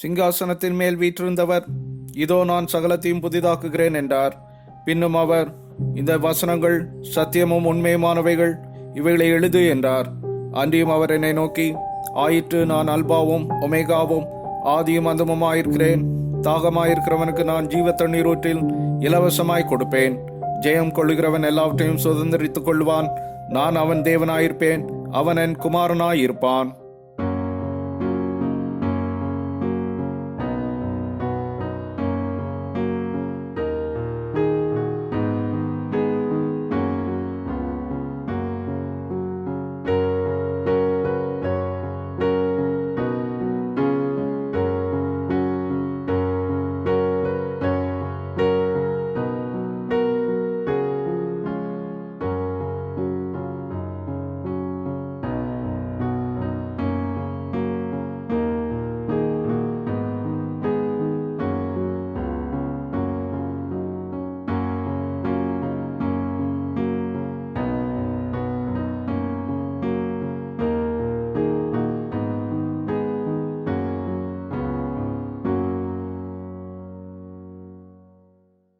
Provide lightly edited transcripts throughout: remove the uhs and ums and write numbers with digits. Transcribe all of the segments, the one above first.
சிங்காசனத்தின் மேல் வீற்றிருந்தவர், இதோ நான் சகலத்தையும் புதிதாக்குகிறேன் என்றார். பின்னும் அவர், இந்த வசனங்கள் சத்தியமும் உண்மையுமானவைகள், இவைகளை எழுது என்றார். அன்றியும் அவர் என்னை நோக்கி, ஆயிற்று, நான் அல்பாவும் ஒமேகாவும் ஆதியும் அந்தமுமாயிருக்கிறேன். தாகமாயிருக்கிறவனுக்கு நான் ஜீவ தண்ணீர் ஊற்றில் இலவசமாய் கொடுப்பேன். ஜெயம் கொள்ளுகிறவன் எல்லாவற்றையும் சுதந்திரித்துக் கொள்வான். நான் அவன் தேவனாயிருப்பேன், அவன் என் குமாரனாயிருப்பான்.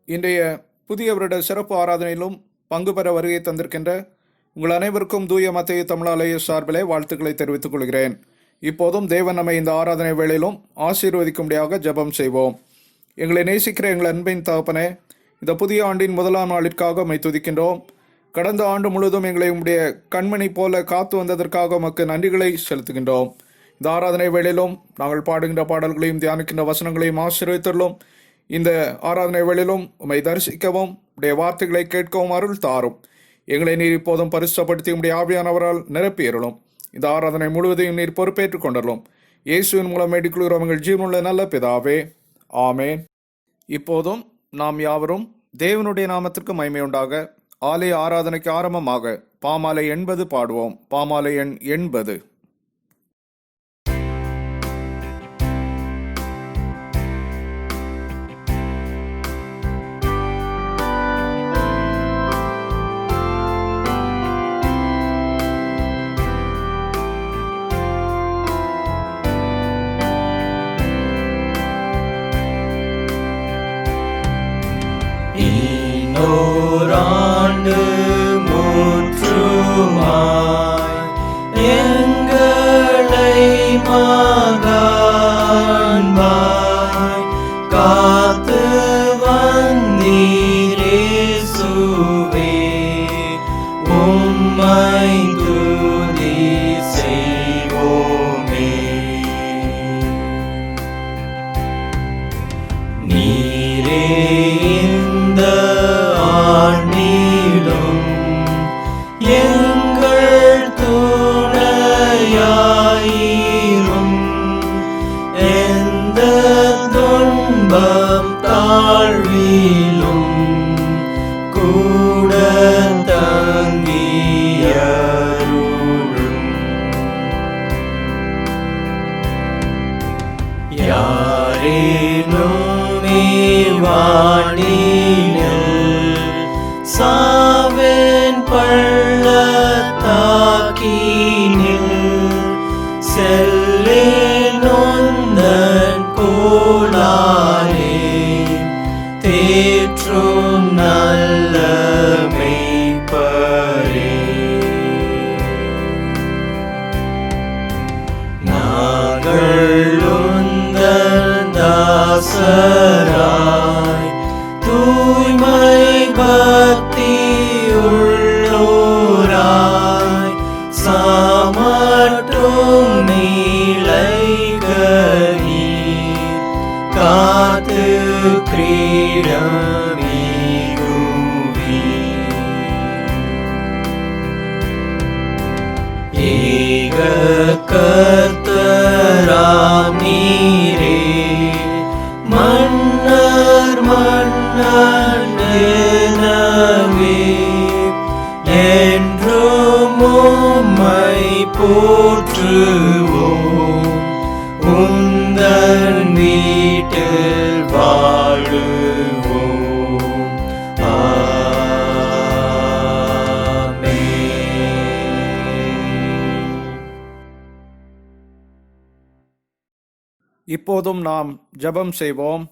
இன்றைய புதிய வருட சிறப்பு ஆராதனையிலும் பங்கு பெற வருகை தந்திருக்கின்ற உங்கள் அனைவருக்கும் தூய மத்தேயு தமிழாலய சார்பிலே வாழ்த்துக்களை தெரிவித்துக் கொள்கிறேன். இப்போதும் தேவன் நம்மை இந்த ஆராதனை வேளையிலும் ஆசீர்வதிக்கும்படியாக ஜெபம் செய்வோம். எங்களை நேசிக்கிற எங்கள் அன்பின் தகப்பனே, இந்த புதிய ஆண்டின் முதலாம் நாளிற்காக உம்மை துதிக்கின்றோம். கடந்த ஆண்டு முழுவதும் எங்களை உம்முடைய கண்மணி போல காத்து வந்ததற்காக உமக்கு நன்றிகளை செலுத்துகின்றோம். இந்த ஆராதனை வேளையிலும் நாங்கள் பாடுகின்ற பாடல்களையும் தியானிக்கின்ற வசனங்களையும் ஆசீர்வதித்துள்ளோம். இந்த ஆராதனை வேளையிலும் உம்மை தரிசிக்கவும் உடைய வார்த்தைகளை கேட்கவும் அருள் தாரும். எங்களை நீர் இப்போதும் பரிசுத்தப்படுத்தி உடைய ஆவியானவரால் நிரப்பியருளும். இந்த ஆராதனை முழுவதையும் நீர் பொறுப்பேற்றுக் கொண்டரும். இயேசுவின் மூலம் வேண்டிக்கொள்கிறோம் எங்கள் ஜீவனுள்ள நல்ல பிதாவே, ஆமேன். இப்போதும் நாம் யாவரும் தேவனுடைய நாமத்திற்கு மகிமை உண்டாக ஆலய ஆராதனைக்கு ஆரம்பமாக பாமாலை 80 பாடுவோம். பாமாலை எண் 80. ஓராண்டு முற்றுமாய் எங்களை மகன்பாய் காத்து வந்தீரேசுவே, உம்மை துதி செய்வோமே. நீரே இந்த ஆண்டிலும் எங்கள் துணையாயிரும், எந்த துன்பம் தாழ்விலும் கூட தங்கியருளும். யாரேனுமே வானில் சாவின் பள்ளத்தாக்கினில் செல்லேன் உந்தன் கோலாரே, தேற்றும் நல்ல மேய்ப்பரே. நாங்கள் உந்தன் தாசராய் தூய்மை பக்தி உள்ளோராய் சாமட்டும் நீளைக நீர் காத்து கிரீடமிகுவீர். ஏக கர்த்தராம் நீரே, மன்னர் மன்னனவே, என்றும் உம்மை போற்றுவோம், உந்தன் வீட்டில் வாழுவோம். ஆமென். இப்போதும் நாம் ஜெபம் செய்வோம்.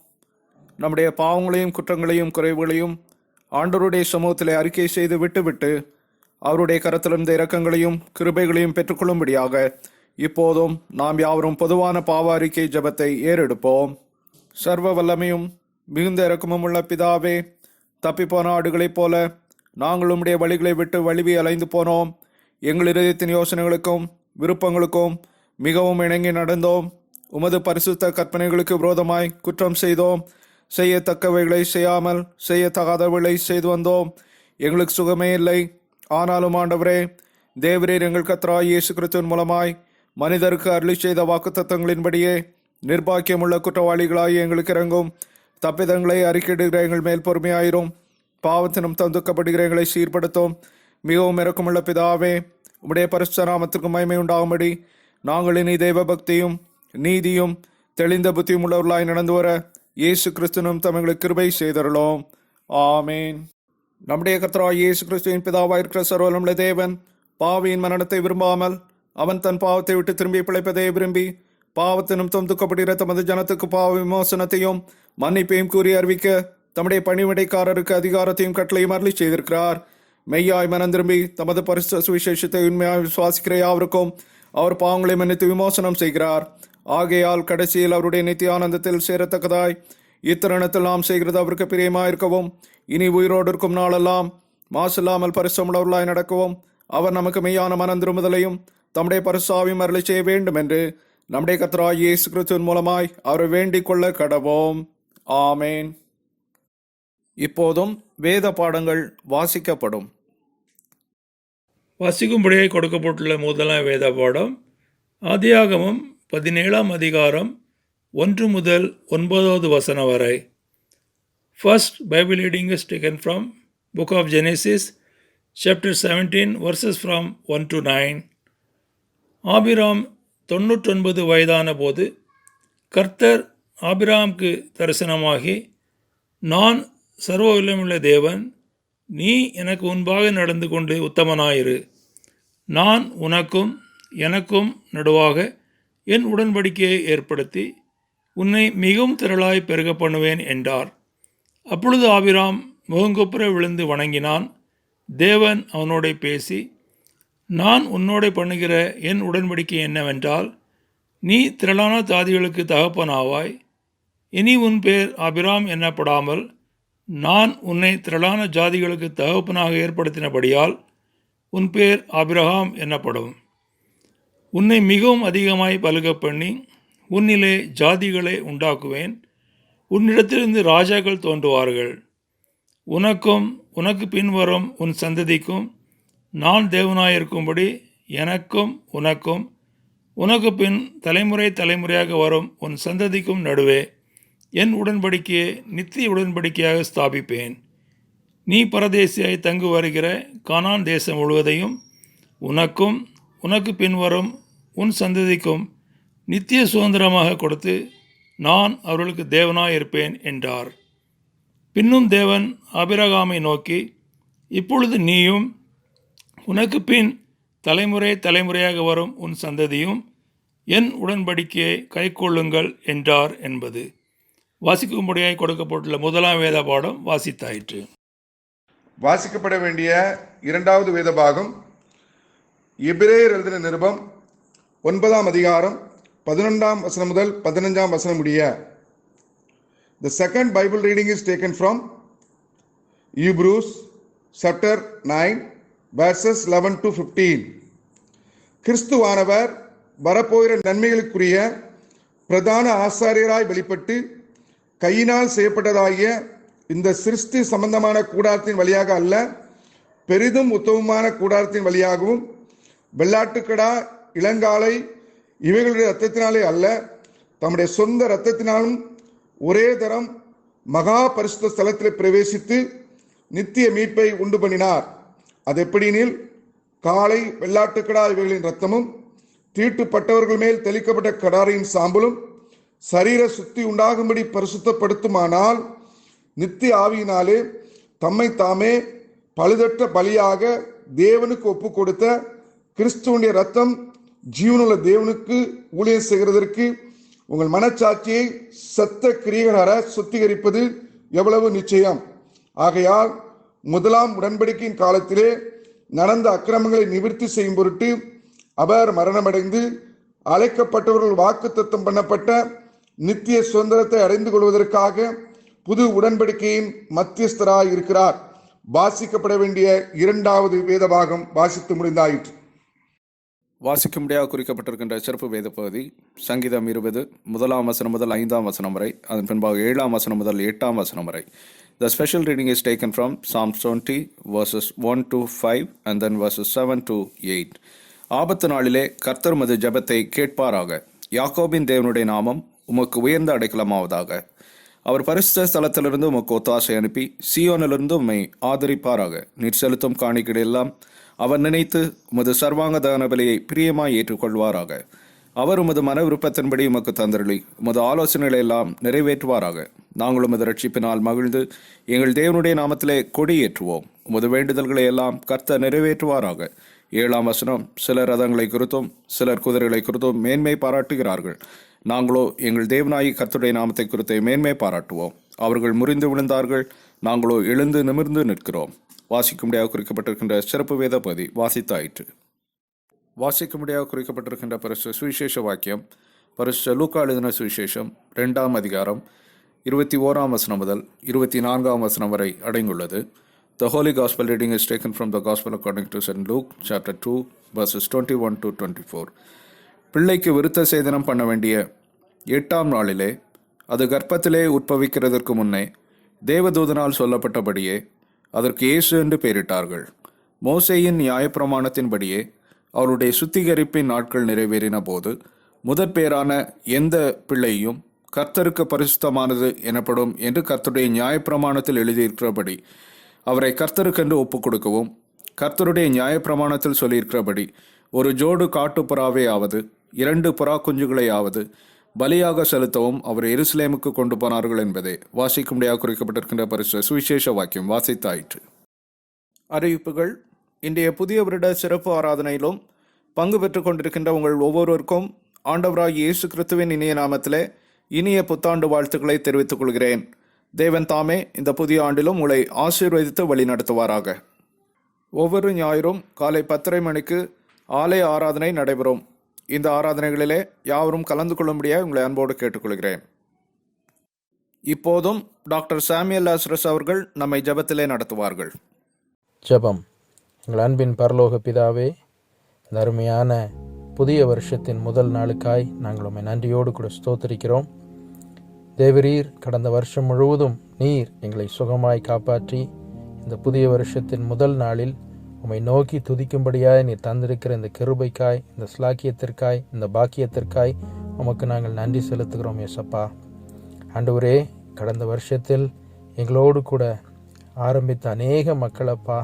நம்முடைய பாவங்களையும் குற்றங்களையும் குறைவுகளையும் ஆண்டவருடைய சமூகத்திலே அறிக்கை செய்து விட்டுவிட்டு அவருடைய கரத்திலிருந்த இரக்கங்களையும் கிருபைகளையும் பெற்றுக்கொள்ளும்படியாக இப்போதும் நாம் யாவரும் பொதுவான பாவ அறிக்கை ஜெபத்தை ஏறெடுப்போம். சர்வ வல்லமையும் மிகுந்த இரக்கமும் உள்ள பிதாவே, தப்பிப்போன ஆடுகளைப் போல நாங்கள் உம்முடைய வழிகளை விட்டு வழுவி அலைந்து போனோம். எங்கள் இதயத்தின் யோசனைகளுக்கும் விருப்பங்களுக்கும் மிகவும் இணங்கி நடந்தோம். உமது பரிசுத்த கற்பனைகளுக்கு விரோதமாய் குற்றம் செய்தோம். செய்யத்தக்கவைகளை செய்யாமல் செய்யத்தகாதவைகளை செய்து வந்தோம். எங்களுக்கு சுகமே இல்லை. ஆனாலும் ஆண்டவரே, தேவரீர் எங்கள் கர்த்தராகிய இயேசு கிறிஸ்துவின் மூலமாய் மனிதருக்கு அருளி செய்த வாக்குத்தத்தங்களின்படியே நிர்பாக்கியமுள்ள குற்றவாளிகளாய் எங்களுக்கு இறங்கும். தப்பிதங்களை அறிக்கையிடுகிற எங்கள் மேல் பொறுமையாயிரும். பாவத்தினும் தந்துக்கப்படுகிற எங்களை சீர்படுத்தும். மிகவும் இரக்கமுள்ள பிதாவே, உம்முடைய பரிசுத்த நாமத்திற்கு மகிமை உண்டாகும்படி நாங்கள் இனி தெய்வ பக்தியும் நீதியும் தெளிந்த புத்தியும் உள்ளவர்களாய் நடந்து வர இயேசு கிறிஸ்துவினும் தங்களுக்கு கிருபை செய்தருளோம். ஆமேன். நம்முடைய கர்த்தராகிய இயேசு கிறிஸ்துவின் பிதாவாயிருக்கிற சர்வவல்லமையுள்ள தேவன் பாவியின் மரணத்தை விரும்பாமல் அவன் தன் பாவத்தை விட்டு திரும்பி பிழைப்பதை விரும்பி பாவத்தினும் துக்கப்படுகிற தமது ஜனத்துக்கு பாவ விமோசனத்தையும் மன்னிப்பையும் கூறி அறிவிக்க தம்முடைய பணிவிடைக்காரருக்கு அதிகாரத்தையும் கட்டளையும் அருளி செய்திருக்கிறார். மெய்யாய் மனம் திரும்பி தமது பரிசுத்த சுவிசேஷத்தை உண்மையாய் விசுவாசிக்கிற யாவருக்கும் அவர் பாவங்களை மன்னித்து விமோசனம் செய்கிறார். ஆகையால் கடைசியில் அவருடைய நித்திய ஆனந்தத்தில் சேரத்தக்கதாய் இத்தருணத்தில் நாம் செய்கிறது அவருக்கு பிரியமாயிருக்கவும் இனி உயிரோடு இருக்கும் நாளெல்லாம் மாசில்லாமல் பரிசுத்தமுள்ளவர்களாய் நடக்கவும் அவர் நமக்கு மெய்யான மனம் திரும்புதலையும் தம்முடைய பரிசுத்தாவியும் அருளி செய்ய வேண்டும் என்று நம்முடைய கர்த்தராகிய இயேசு கிறிஸ்துவின் மூலமாய் அவரை வேண்டிக் கொள்ள கடவோம். ஆமேன். இப்போதும் வேத பாடங்கள் வாசிக்கப்படும். வாசிக்கும்படியாக கொடுக்கப்பட்டுள்ள முதலாம் வேத பாடம் ஆதியாகமம் 17ஆம் அதிகாரம் 1 முதல் 9வது வசனம் வரை. First Bible reading is taken from Book of Genesis, chapter 17, verses from 1 to 9. Abram 99 வயதான போது கர்த்தர் ஆபிராமுக்கு தரிசனமாகி, நான் சர்வ வல்லமையுள்ள தேவன், நீ எனக்கு முன்பாக நடந்து கொண்டு உத்தமனாயிரு. நான் உனக்கும் எனக்கும் நடுவாக என் உடன்படிக்கையை ஏற்படுத்தி உன்னை மிகவும் திரளாய் பெருக பண்ணுவேன் என்றார். அப்பொழுது ஆபிராம் முகங்குப்புற விழுந்து வணங்கினான். தேவன் அவனோட பேசி, நான் உன்னோட பண்ணுகிற என் உடன்படிக்கை என்னவென்றால், நீ திரளான ஜாதிகளுக்கு தகப்பனாவாய். இனி உன் பேர் ஆபிராம் என்னப்படாமல் நான் உன்னை திரளான ஜாதிகளுக்கு தகப்பனாக ஏற்படுத்தினபடியால் உன் பேர் ஆபிரகாம் என்னப்படும். உன்னை மிகவும் அதிகமாய் பலுக பண்ணி உன்னிலே ஜாதிகளை உண்டாக்குவேன். உன்னிடத்திலிருந்து ராஜாக்கள் தோன்றுவார்கள். உனக்கும் உனக்கு பின்வரும் உன் சந்ததிக்கும் நான் தேவனாயிருக்கும்படி எனக்கும் உனக்கும் உனக்கு பின் தலைமுறை தலைமுறையாக வரும் உன் சந்ததிக்கும் நடுவே என் உடன்படிக்கையை நித்திய உடன்படிக்கையாக ஸ்தாபிப்பேன். நீ பரதேசியாய் தங்கு வருகிற கானான் தேசம் முழுவதையும் உனக்கும் உனக்கு பின்வரும் உன் சந்ததிக்கும் நித்திய சுதந்திரமாக கொடுத்து நான் அவர்களுக்கு தேவனாய் இருப்பேன் என்றார். பின்னும் தேவன் ஆபிரகாமை நோக்கி, இப்பொழுது நீயும் உனக்கு பின் தலைமுறை தலைமுறையாக வரும் உன் சந்ததியும் என் உடன்படிக்கையை கைக்கொள்ளுங்கள் என்றார் என்பது. வாசிக்கும்படியாய் கொடுக்கப்பட்டுள்ள முதலாம் வேத பாடம் வாசித்தாயிற்று. வாசிக்கப்பட வேண்டிய இரண்டாவது வேத பாகம் எபிரேயர் எழுதின நிருபம் 9ஆம் அதிகாரம் 11ஆம் வசனம் முதல் 15ஆம் வசனம் முடிய. The second Bible reading is taken from Hebrews chapter 9 verses 11 to 15. கிறிஸ்துவானவர் வரப்போகிற நன்மைகளுக்குரிய பிரதான ஆசாரியராய் வெளிப்பட்டு கையினால் செய்யப்பட்டதாகிய இந்த சிருஷ்டி சம்பந்தமான கூடாரத்தின் வழியாக அல்ல, பெரிதும் உத்தமமான கூடாரத்தின் வழியாகவும் வெள்ளாட்டுக்கடா இளங்காலை இவைகளுடைய இரத்தத்தினாலே அல்ல, தம்முடைய சொந்த இரத்தத்தினாலும் ஒரே தரம் மகா பரிசுத்த ஸ்தலத்தில் பிரவேசித்து நித்திய மீட்பை உண்டு பண்ணினார். அது எப்படினில், காளை வெள்ளாட்டுக்கடா இவைகளின் இரத்தமும் தீட்டுப்பட்டவர்கள் மேல் தெளிக்கப்பட்ட கடாரியின் சாம்பலும் சரீர சுத்தி உண்டாகும்படி பரிசுத்தப்படுத்துமானால், நித்திய ஆவியினாலே தம்மை தாமே பழுதற்ற பலியாக தேவனுக்கு ஒப்பு கொடுத்த கிறிஸ்துவனுடைய ரத்தம் ஜீவனுள்ள தேவனுக்கு ஊழியம் செய்கிறதற்கு உங்கள் மனச்சாட்சியை சத்த கிரியைகள சுத்திகரிப்பது எவ்வளவு நிச்சயம். ஆகையால் முதலாம் உடன்படிக்கையின் காலத்திலே நடந்த அக்கிரமங்களை நிவர்த்தி செய்யும் பொருட்டு அவர் மரணமடைந்து அழைக்கப்பட்டவர்கள் வாக்குத்தத்தம் பண்ணப்பட்ட நித்திய சுதந்திரத்தை அடைந்து கொள்வதற்காக புது உடன்படிக்கையின் மத்தியஸ்தராய் இருக்கிறார். வாசிக்கப்பட வேண்டிய இரண்டாவது வேத பாகம் வாசித்து முடிந்தாயிற்று. வாசிக்கும்படியாக குறிக்கப்பட்டிருக்கின்ற சிறப்பு வேத பகுதி சங்கீதம் 20 முதலாம் வசனம் முதல் 5ஆம் வசனம் வரை, அதன் பின்பாக 7ஆம் வசனம் முதல் 8ஆம் வசனம் வரை. The special reading is taken from Psalm 20 verses 1 to 5 and then verses 7 to 8. ஆபத்து நாளிலே கர்த்தர் உமது ஜெபத்தை கேட்பாராக. யாக்கோபின் தேவனுடைய நாமம் உமக்கு உயர்ந்த அடைக்கலமாவதாக. அவர் பரிசுத்த ஸ்தலத்திலிருந்து உமக்கு ஒத்தாசை அனுப்பி சீயோனிலிருந்து உம்மை ஆதரிப்பாராக. நீர் செலுத்தும் காணிக்கையெல்லாம் அவர் நினைத்து உமது சர்வாங்க தகன பலியை பிரியமாய் ஏற்றுக்கொள்வாராக. அவர் உமது மன விருப்பத்தின்படி உமக்கு தந்தருளி உமது ஆலோசனைகளை எல்லாம் நிறைவேற்றுவாராக. நாங்கள் உமது ரட்சிப்பினால் மகிழ்ந்து எங்கள் தேவனுடைய நாமத்திலே கொடியேற்றுவோம். உமது வேண்டுதல்களை எல்லாம் கர்த்தர் நிறைவேற்றுவாராக. 7ஆம் வசனம், சிலர் ரதங்களை குறித்தும் சிலர் குதிரைகளை குறித்தும் மேன்மை பாராட்டுகிறார்கள். நாங்களோ எங்கள் தேவனாயி கர்த்தருடைய நாமத்தை குறித்து மேன்மை பாராட்டுவோம். அவர்கள் முறிந்து விழுந்தார்கள், நாங்களோ எழுந்து நிமிர்ந்து நிற்கிறோம். வாசிக்கும்படியாக குறிக்கப்பட்டிருக்கின்ற சிறப்பு வேத பகுதி வாசித்தாயிற்று. வாசிக்கும்படியாக குறிக்கப்பட்டிருக்கின்ற பரிசுத்த சுவிசேஷ வாக்கியம் பரிசுத்த லூக்கா எழுதின சுவிசேஷம் 2ஆம் அதிகாரம் 21ஆம் வசனம் முதல் 24ஆம் வசனம் வரை அடங்கியுள்ளது. The Holy Gospel reading is taken from the Gospel according to St. Luke, chapter 2, verses 21 to 24. பிள்ளைக்கு விருத்த சேதனம் பண்ண வேண்டிய 8ஆம் நாளிலே, அது கர்ப்பத்திலே உட்பவிக்கிறதற்கு முன்னே தேவதூதனால் சொல்லப்பட்டபடியே அதற்கு இயேசு என்று பெயரிட்டார்கள். மோசேயின் நியாயப்பிரமாணத்தின்படியே அவருடைய சுத்திகரிப்பின் நாட்கள் நிறைவேறின போது முதற் பேரான எந்த பிள்ளையும் கர்த்தருக்கு பரிசுத்தமானது எனப்படும் என்று கர்த்தருடைய நியாயப்பிரமாணத்தில் எழுதியிருக்கிறபடி அவரை கர்த்தருக்கென்று ஒப்புக் கொடுக்கவும், கர்த்தருடைய நியாயப்பிரமாணத்தில் சொல்லியிருக்கிறபடி ஒரு ஜோடு காட்டுப்புறாவே ஆவது 2 புறா குஞ்சுகளையாவது பலியாக செலுத்தவும் அவர் எருசலேமுக்கு கொண்டு போனார்கள் என்பதே வாசிக்கும்படியாக குறிக்கப்பட்டிருக்கின்ற பரிசுத்த சுவிசேஷ வாக்கியம் வாசித்தாயிற்று. அறிவிப்புகள். இன்றைய புதிய வருட சிறப்பு ஆராதனையிலும் பங்கு பெற்றுக் கொண்டிருக்கின்ற உங்கள் ஒவ்வொருவருக்கும் ஆண்டவராகிய இயேசு கிறிஸ்துவின் இனிய நாமத்திலே இனிய புத்தாண்டு வாழ்த்துக்களை தெரிவித்துக் கொள்கிறேன். தேவன் தாமே இந்த புதிய ஆண்டிலும் உங்களை ஆசீர்வதித்து வழி நடத்துவாராக. ஒவ்வொரு ஞாயிறும் காலை 10:30 மணிக்கு ஆலய ஆராதனை நடைபெறும். இந்த ஆராதனைகளிலே யாவரும் கலந்து கொள்ளும்படியாக உங்களை அன்போடு கேட்டுக்கொள்கிறேன். இப்போதும் டாக்டர் சாமுவேல் லாசரஸ் அவர்கள் நம்மை ஜெபத்திலே நடத்துவார்கள். ஜெபம். எங்கள் அன்பின் பரலோக பிதாவே, இந்த அருமையான புதிய வருஷத்தின் முதல் நாளுக்காய் நாங்கள் உம்மை நன்றியோடு கூட ஸ்தோத்திரிக்கிறோம். தேவரீர், கடந்த வருஷம் முழுவதும் நீர் எங்களை சுகமாய் காப்பாற்றி இந்த புதிய வருஷத்தின் முதல் நாளில் உம்மை நோக்கி துதிக்கும்படியாய் நீர் தந்திருக்கிற இந்த கிருபைக்காய், இந்த ஸ்லாக்கியத்திற்காய், இந்த பாக்கியத்திற்காய் உமக்கு நாங்கள் நன்றி செலுத்துகிறோம். ஏசப்பா ஆண்டவரே, கடந்த வருஷத்தில் எங்களோடு கூட ஆரம்பித்த அநேக மக்களப்பா,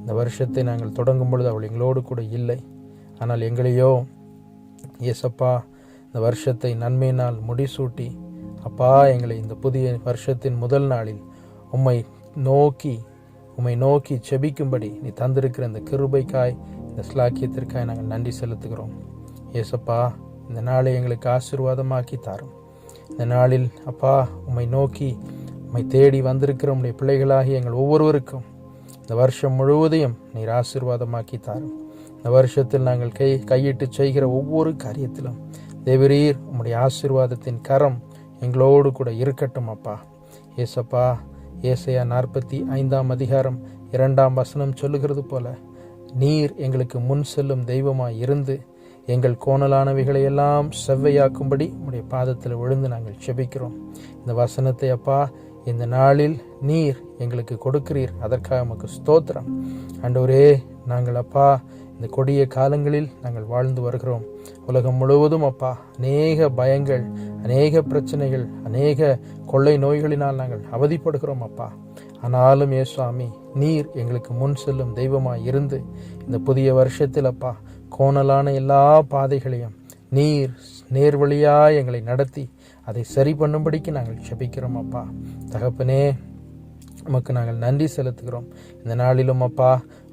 இந்த வருஷத்தை நாங்கள் தொடங்கும் பொழுது அவள் எங்களோடு கூட இல்லை. ஆனால் எங்களையோ ஏசப்பா இந்த வருஷத்தை நன்மையினால் முடிசூட்டி அப்பா எங்களை இந்த புதிய வருஷத்தின் முதல் நாளில் உம்மை நோக்கி செபிக்கும்படி நீ தந்திருக்கிற இந்த கிருபைக்காய், இந்த ஸ்லாக்கியத்திற்காய் நாங்கள் நன்றி செலுத்துகிறோம். ஏசப்பா, இந்த நாளை எங்களுக்கு ஆசீர்வாதமாக்கி தாரும். இந்த நாளில் அப்பா உம்மை தேடி வந்திருக்கிற உம்முடைய பிள்ளைகளாகி எங்கள் ஒவ்வொருவருக்கும் இந்த வருஷம் முழுவதையும் நீர் ஆசீர்வாதமாக்கி தாரும். இந்த வருஷத்தில் நாங்கள் கையிட்டு செய்கிற ஒவ்வொரு காரியத்திலும் தேவரீர் உம்முடைய ஆசீர்வாதத்தின் கரம் எங்களோடு கூட இருக்கட்டும் அப்பா. ஏசப்பா, ஏசாயா 45ஆம் அதிகாரம் 2ஆம் வசனம் சொல்லுகிறது போல, நீர் எங்களுக்கு முன் செல்லும் தெய்வமாய் இருந்து எங்கள் கோணலானவைகளை எல்லாம் செவ்வையாக்கும்படி உம்முடைய பாதத்தில் விழுந்து நாங்கள் செபிக்கிறோம். இந்த வசனத்தை அப்பா இந்த நாளில் நீர் எங்களுக்கு கொடுக்கிறீர், அதற்காக உமக்கு ஸ்தோத்திரம். ஆண்டவரே, நாங்கள் அப்பா இந்த கொடிய காலங்களில் நாங்கள் வாழ்ந்து வருகிறோம். உலகம் முழுவதும் அப்பா அநேக பயங்கள், அநேக பிரச்சனைகள், அநேக கொள்ளை நோய்களினால் நாங்கள் அவதிப்படுகிறோம் அப்பா. ஆனாலும் ஏசுவாமி, நீர் எங்களுக்கு முன் செல்லும் தெய்வமாய் இருந்து இந்த புதிய வருஷத்தில் அப்பா கோணலான எல்லா பாதைகளையும் நீர் நேர்வழியாய் எங்களை நடத்தி அதை சரி பண்ணும்படிக்கு நாங்கள் செபிக்கிறோம் அப்பா. தகப்பனே, உமக்கு நாங்கள் நன்றி செலுத்துகிறோம். இந்த நாளிலும் அப்பா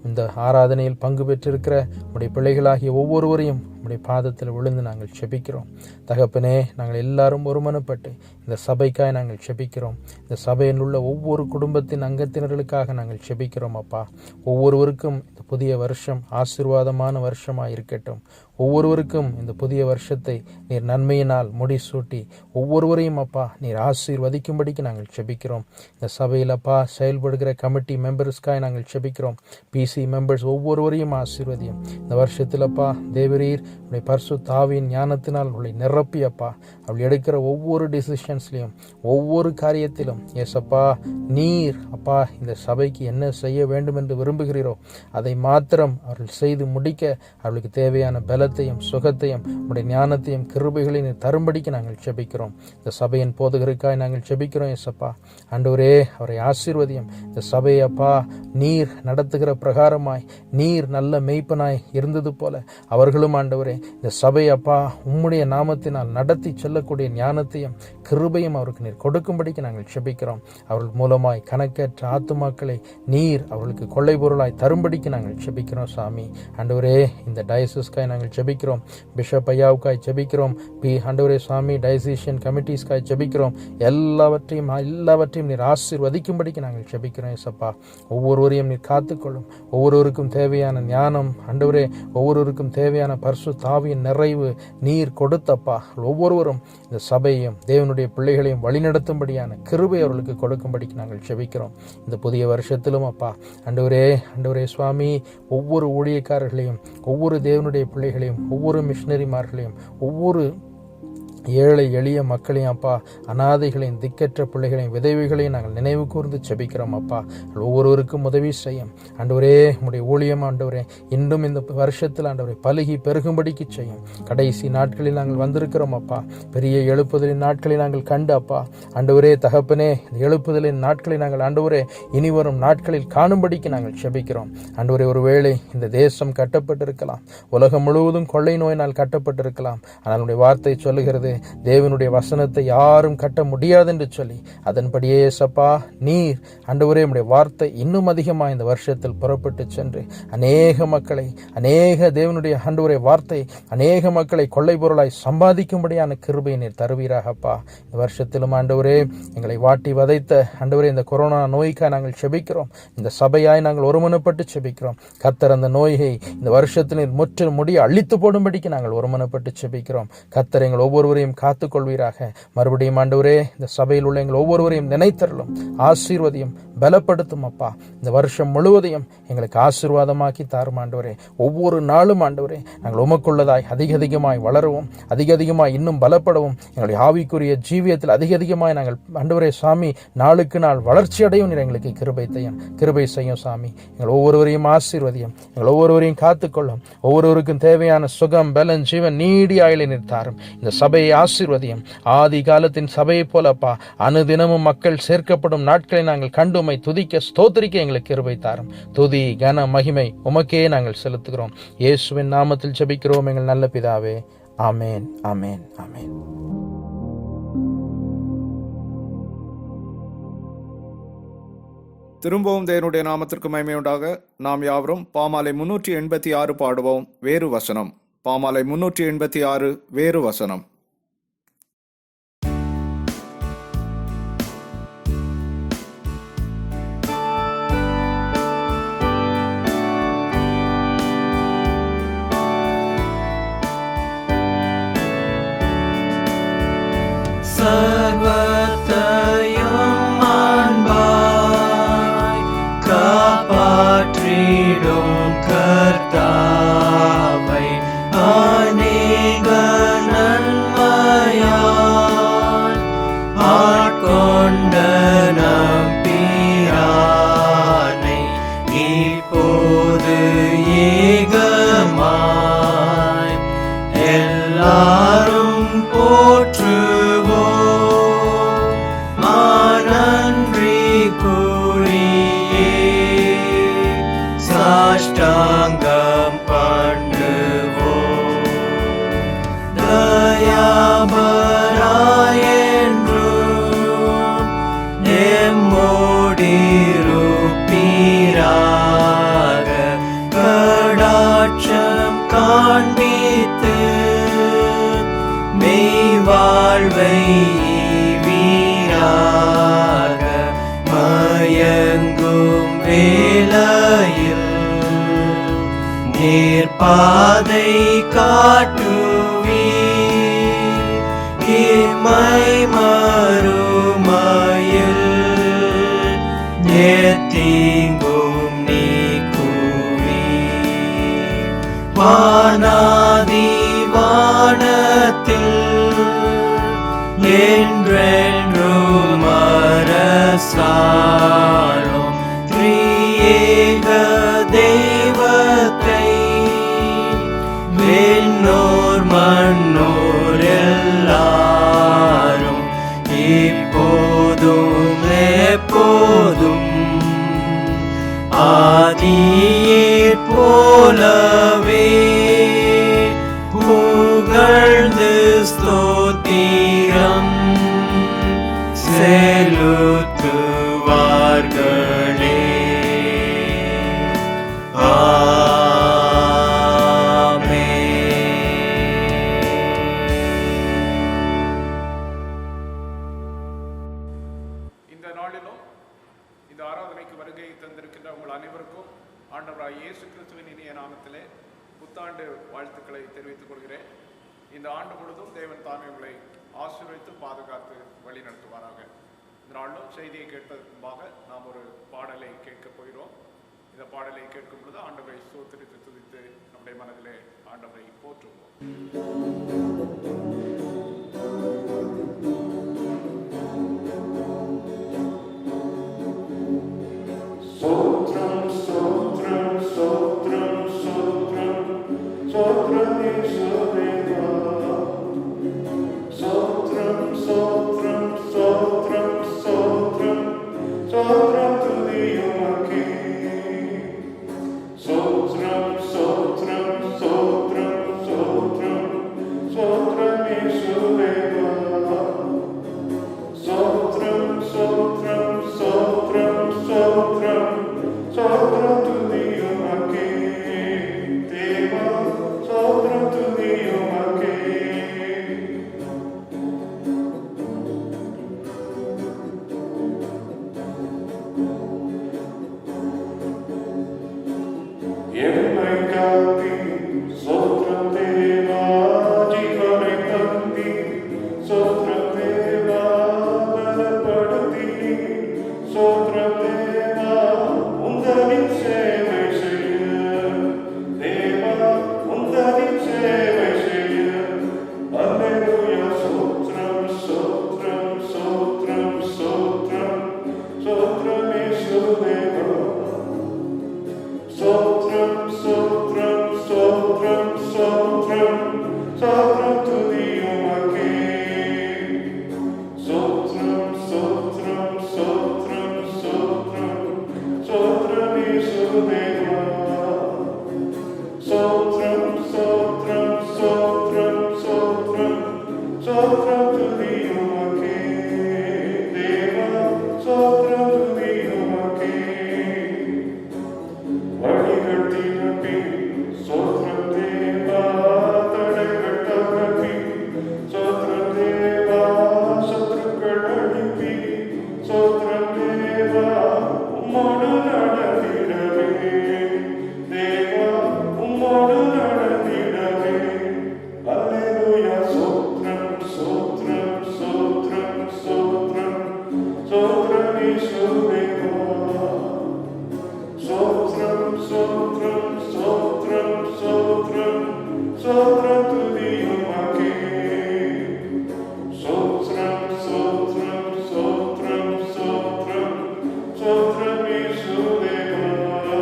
இந்த ஆராதனையில் பங்கு பெற்றிருக்கிற உடைய பிள்ளைகளாகிய ஒவ்வொருவரையும் உடைய பாதத்தில் விழுந்து நாங்கள் செபிக்கிறோம். தகப்பனே, நாங்கள் எல்லாரும் ஒருமனப்பட்டு இந்த சபைக்காய் நாங்கள் செபிக்கிறோம். இந்த சபையில் உள்ள ஒவ்வொரு குடும்பத்தின் அங்கத்தினர்களுக்காக நாங்கள் செபிக்கிறோம். அப்பா, ஒவ்வொருவருக்கும் இந்த புதிய வருஷம் ஆசீர்வாதமான வருஷமாக இருக்கட்டும். ஒவ்வொருவருக்கும் இந்த புதிய வருஷத்தை நீர் நன்மையினால் முடிசூட்டி ஒவ்வொருவரையும் அப்பா நீர் ஆசீர்வதிக்கும்படிக்கு நாங்கள் செபிக்கிறோம். இந்த சபையில் அப்பா செயல்படுகிற கமிட்டி மெம்பர்ஸ்க்காய் நாங்கள் செபிக்கிறோம். பிசி மெம்பர்ஸ் ஒவ்வொருவரையும் ஆசீர்வதியும். இந்த வருஷத்தில் அப்பா தேவரீர் உடைய பரிசுத்த ஆவியின் ஞானத்தினால் உங்களை நிரப்பி அப்பா அவள் எடுக்கிற ஒவ்வொரு டிசிஷன்ஸ்லையும் ஒவ்வொரு காரியத்திலும் ஏசப்பா நீர் அப்பா இந்த சபைக்கு என்ன செய்ய வேண்டும் என்று விரும்புகிறீரோ அதை மாத்திரம் அவர்கள் செய்து முடிக்க அவர்களுக்கு தேவையான பலத்தையும் சுகத்தையும் உடைய ஞானத்தையும் கிருபைகளையும் நீர் தரும்படிக்கு நாங்கள் செபிக்கிறோம். இந்த சபையின் போதகருக்காய் நாங்கள் செபிக்கிறோம். ஏசப்பா ஆண்டவரே, அவரை ஆசீர்வதியும். இந்த சபையை அப்பா நீர் நடத்துகிற பிரகாரமாய் நீர் நல்ல மெய்ப்பனாய் இருந்தது போல அவர்களும் ஆண்டவரே இந்த சபை அப்பா உம்முடைய நாமத்தினால் நடத்தி செல்லக்கூடிய ஞானத்தையும் கிருபையும் அவருக்கு நீர் கொடுக்கும்படிக்கு நாங்கள் செபிக்கிறோம். அவர்கள் மூலமாய் கணக்கற்ற ஆத்துமாக்களை நீர் அவர்களுக்கு கொள்ளை பொருளாய் தரும்படிக்கு நாங்கள் செபிக்கிறோம். சாமி ஆண்டவரே, இந்த டயசிஸ்காய் நாங்கள் செபிக்கிறோம். பிஷப் ஐயாவுக்காய் செபிக்கிறோம். ஆண்டவரே சாமி, டயசிஷியன் கமிட்டிஸ்காய் செபிக்கிறோம். எல்லாவற்றையும் நீர் ஆசீர்வதிக்கும்படிக்கு நாங்கள் செபிக்கிறோம். ஏசப்பா, ஒவ்வொருவரையும் நீர் காத்துக்கொள்ளும். ஒவ்வொருவருக்கும் தேவையான ஞானம் ஆண்டவரே, ஒவ்வொருவருக்கும் தேவையான பரிசுத்த ஆவியின் நிறைவு நீர் கொடுத்தப்பா ஒவ்வொருவரும் இந்த சபையையும் தேவனுடைய பிள்ளைகளையும் வழிநடத்தும்படியான கிருபை அவர்களுக்கு கொடுக்கும்படிக்கு நாங்கள் செபிக்கிறோம். இந்த புதிய வருஷத்திலும் அப்பா ஆண்டவரே சுவாமி, ஒவ்வொரு ஊழியக்காரர்களையும் ஒவ்வொரு தேவனுடைய பிள்ளைகளையும் ஒவ்வொரு மிஷனரிமார்களையும் ஒவ்வொரு ஏழை எளிய மக்களையும் அப்பா அனாதைகளையும் திக்கற்ற பிள்ளைகளையும் விதவைகளையும் நாங்கள் நினைவு கூர்ந்து செபிக்கிறோம். அப்பா ஒவ்வொருவருக்கும் உதவி செய்யும். ஆண்டவரே, உம்முடைய ஊழியம் ஆண்டவரே இன்னும் இந்த வருஷத்தில் ஆண்டவரே பலுகி பெருகும்படிக்கு செய்யும். கடைசி நாட்களில் நாங்கள் வந்திருக்கிறோம். அப்பா பெரிய எழுப்புதலின் நாட்களை நாங்கள் கண்டு அப்பா ஆண்டவரே தகப்பனே, இந்த எழுப்புதலின் நாட்களை நாங்கள் ஆண்டவரே இனி வரும் நாட்களில் காணும்படிக்கு நாங்கள் செபிக்கிறோம். ஆண்டவரே, ஒருவேளை இந்த தேசம் கட்டப்பட்டிருக்கலாம், உலகம் முழுவதும் கொள்ளை நோயினால் கட்டப்பட்டிருக்கலாம். ஆனால் உடைய வார்த்தை சொல்லுகிறது தேவனுடைய வசனத்தை யாரும் கட்ட முடியாது என்று சொல்லி அதன்படியே சப்பா நீர் ஆண்டவரே உம்முடைய வார்த்தை இன்னும் அதிகமாக இந்த வருஷத்தில் புறப்பட்டு சென்று அநேக தேவனுடைய ஆண்டவரே வார்த்தை அநேக மக்களை கொள்ளை பொருளாய் சம்பாதிக்கும்படியான கிருபையை நீர் தருவீராகப்பா. இந்த வருஷத்திலும் ஆண்டவரே எங்களை வாட்டி வதைத்த ஆண்டவரே இந்த கொரோனா நோய்க்காக நாங்கள் செபிக்கிறோம். இந்த சபையாய் நாங்கள் ஒருமனப்பட்டு செபிக்கிறோம். கர்த்தர் அந்த நோயை இந்த வருஷத்தில் நீர் முற்றிலும் முடிய அழித்து போடும்படிக்கு நாங்கள் ஒருமனப்பட்டு செபிக்கிறோம். கர்த்தர் எங்கள் ஒவ்வொருவரையும் காத்துக் கொள்வீராக. மறுபடியும் ஆண்டவரே இந்த சபையில் உள்ள எங்கள் ஒவ்வொருவரையும் நினைத்தருளும், ஆசீர்வதியும், பலப்படுத்தும். அப்பா இந்த வருஷம் முழுவதையும் எங்களுக்கு ஆசீர்வாதமாக்கி தாரும் ஆண்டவரே. ஒவ்வொரு நாளும் ஆண்டவரே நாங்கள் உமக்குள்ளதாய் அதிகமாய் வளரவும் அதிகமாய் இன்னும் பலப்படவும் எங்களுடைய ஆவிக்குரிய ஜீவியத்தில் அதிகமாய் நாங்கள் ஆண்டவரே சாமி நாளுக்கு நாள் வளர்ச்சி அடையும் நீர் எங்களுக்கு கிருபை செய்யும் சாமி. எங்கள் ஒவ்வொருவரையும் ஆசீர்வதியும், எங்கள் ஒவ்வொருவரையும் காத்துக்கொள்ளும். ஒவ்வொருவருக்கும் தேவையான சுகம் பலன் ஜீவன் நீடி ஆயுளை நீர் தாரும். இந்த சபையை ஆசீர்வதியும். ஆதி காலத்தின் சபையை போலப்பா அனுதினமும் மக்கள் சேர்க்கப்படும் நாட்களை நாங்கள் கண்டு உம்மை துதிக்க ஸ்தோத்திரிக்க எங்களுக்கு கிருபை தாரும். துதி கன மகிமை உமக்கே நாங்கள் செலுத்துகிறோம். இயேசுவின் நாமத்தில் ஜெபிக்கிறோம் எங்கள் நல்ல பிதாவே. ஆமேன், ஆமேன், ஆமேன். திரும்பவும் தேவனுடைய நாமத்திற்கு மகிமை உண்டாக நாம் யாவரும் பாமாலை 386 பாடுவோம். வேறு வசனம். பாமாலை 386 வேறு வசனம். சர்வத்தையும் அன்பாய் காப்பாற்றிடும் கர்த்தாவை அநேக நன்மையால் ஆட்கொண்ட நம் பிரானை இப்போது ஏகமாய் எல்லாரும் போற்றுவோம். நன்றி கூறியே சாஷ்ட பாதை காட்டுவீர் இம்மை மறுமையில் எத்தீங்கும் நீக்குவீர் வானாதி வானத்தில் என்றென்றும் அரசாளும் திரியேக தெய்வத்தை விண்ணோர் மண்ணோர் எல்லாரும் இப்போதும் எப்போதும் ஆதியைப் போலவே புகழ்ந்து ஸ்தோத்திரம் செலுத்துவார்களே. இந்த நாளிலும் இந்த ஆராதனைக்கு வருகை தந்திருக்கின்ற உங்கள் அனைவருக்கும் ஆண்டவராய் இயேசு கிறிஸ்துவின் இனிய நாமத்திலே புத்தாண்டு வாழ்த்துக்களை தெரிவித்துக் கொள்கிறேன். இந்த ஆண்டு முழுதும் தேவன் தாமே உங்களை ஆசீர்வதித்து பாதுகாத்து வழி நடத்துவாராக. இந்த நாளிலும் செய்தியை கேட்பதற்கு முன்பாக நாம் ஒரு பாடலை கேட்கப் போகிறோம். இந்த பாடலை கேட்கும் பொழுது ஆண்டவரை ஸ்தோத்திரித்து துதித்து நம்முடைய மனதிலே ஆண்டவரை போற்றுவோம். Sotram, sotram, sotram, sotram, sotram Yeshua. Sotram, sotram, sotram, sotram, sotram tudiyumake. Sotram, sotram, sotram, sotram, sotram Yeshua. Sotram, sotram, sotram, sotram, sotram tudiyumake. Deva, sotram tudiyumake. Emmai kaati, sotram deva, jeevane tandi, sotram deva, balapadati, sotram deva, undanin sevai seyya, deva, undanin sevai seyya, alleluia, sotram, sotram, sotram, sotram, sotram Yeshua. Sotram, sotram, sotram, sotram, sotram tudiyumake. Sotram, sotram, sotram, sotram, sotram Yeshua. Sotram, sotram, sotram, sotram, sotram tudiyumake. Deva, sotram tudiyumake. வழிகட்டினபி சோத்ரம் தேவா தடைகட்டகபி சோத்ரம் தேவா சத்ருக்கள் அழிப்பி சோத்ரம் தேவா உம்மோடு நடந்திடவே தேவா உம்மோடு நடந்திடவே அல்லேலூயா சோத்ரம் சோத்ரம் சோத்ரம் சோத்ரம் சோத்ரம் ஈஸ்வரே. Sotram, sotram, sotram, sotram, sotram tudiyumake. Sotram, sotram, sotram, sotram, sotram Yeshua.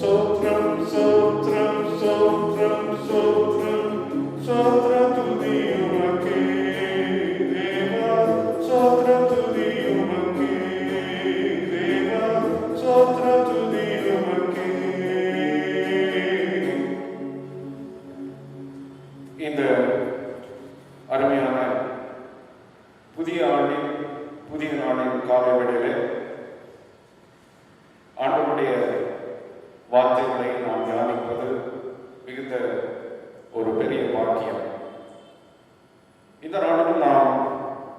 Sotram, sotram, sotram, sotram, sotram tudiyumake. Deva, sotram tudiyumake. Deva, sotram tudiyumake. இந்த அருமையான புதிய ஆண்டின் புதிய நாளின் காலை வேளையிலே ஆண்டவருடைய வார்த்தைகளை நாம் தியானிப்பது மிகுந்த ஒரு பெரிய பாக்கியம். இந்த நாளிலும் நாம்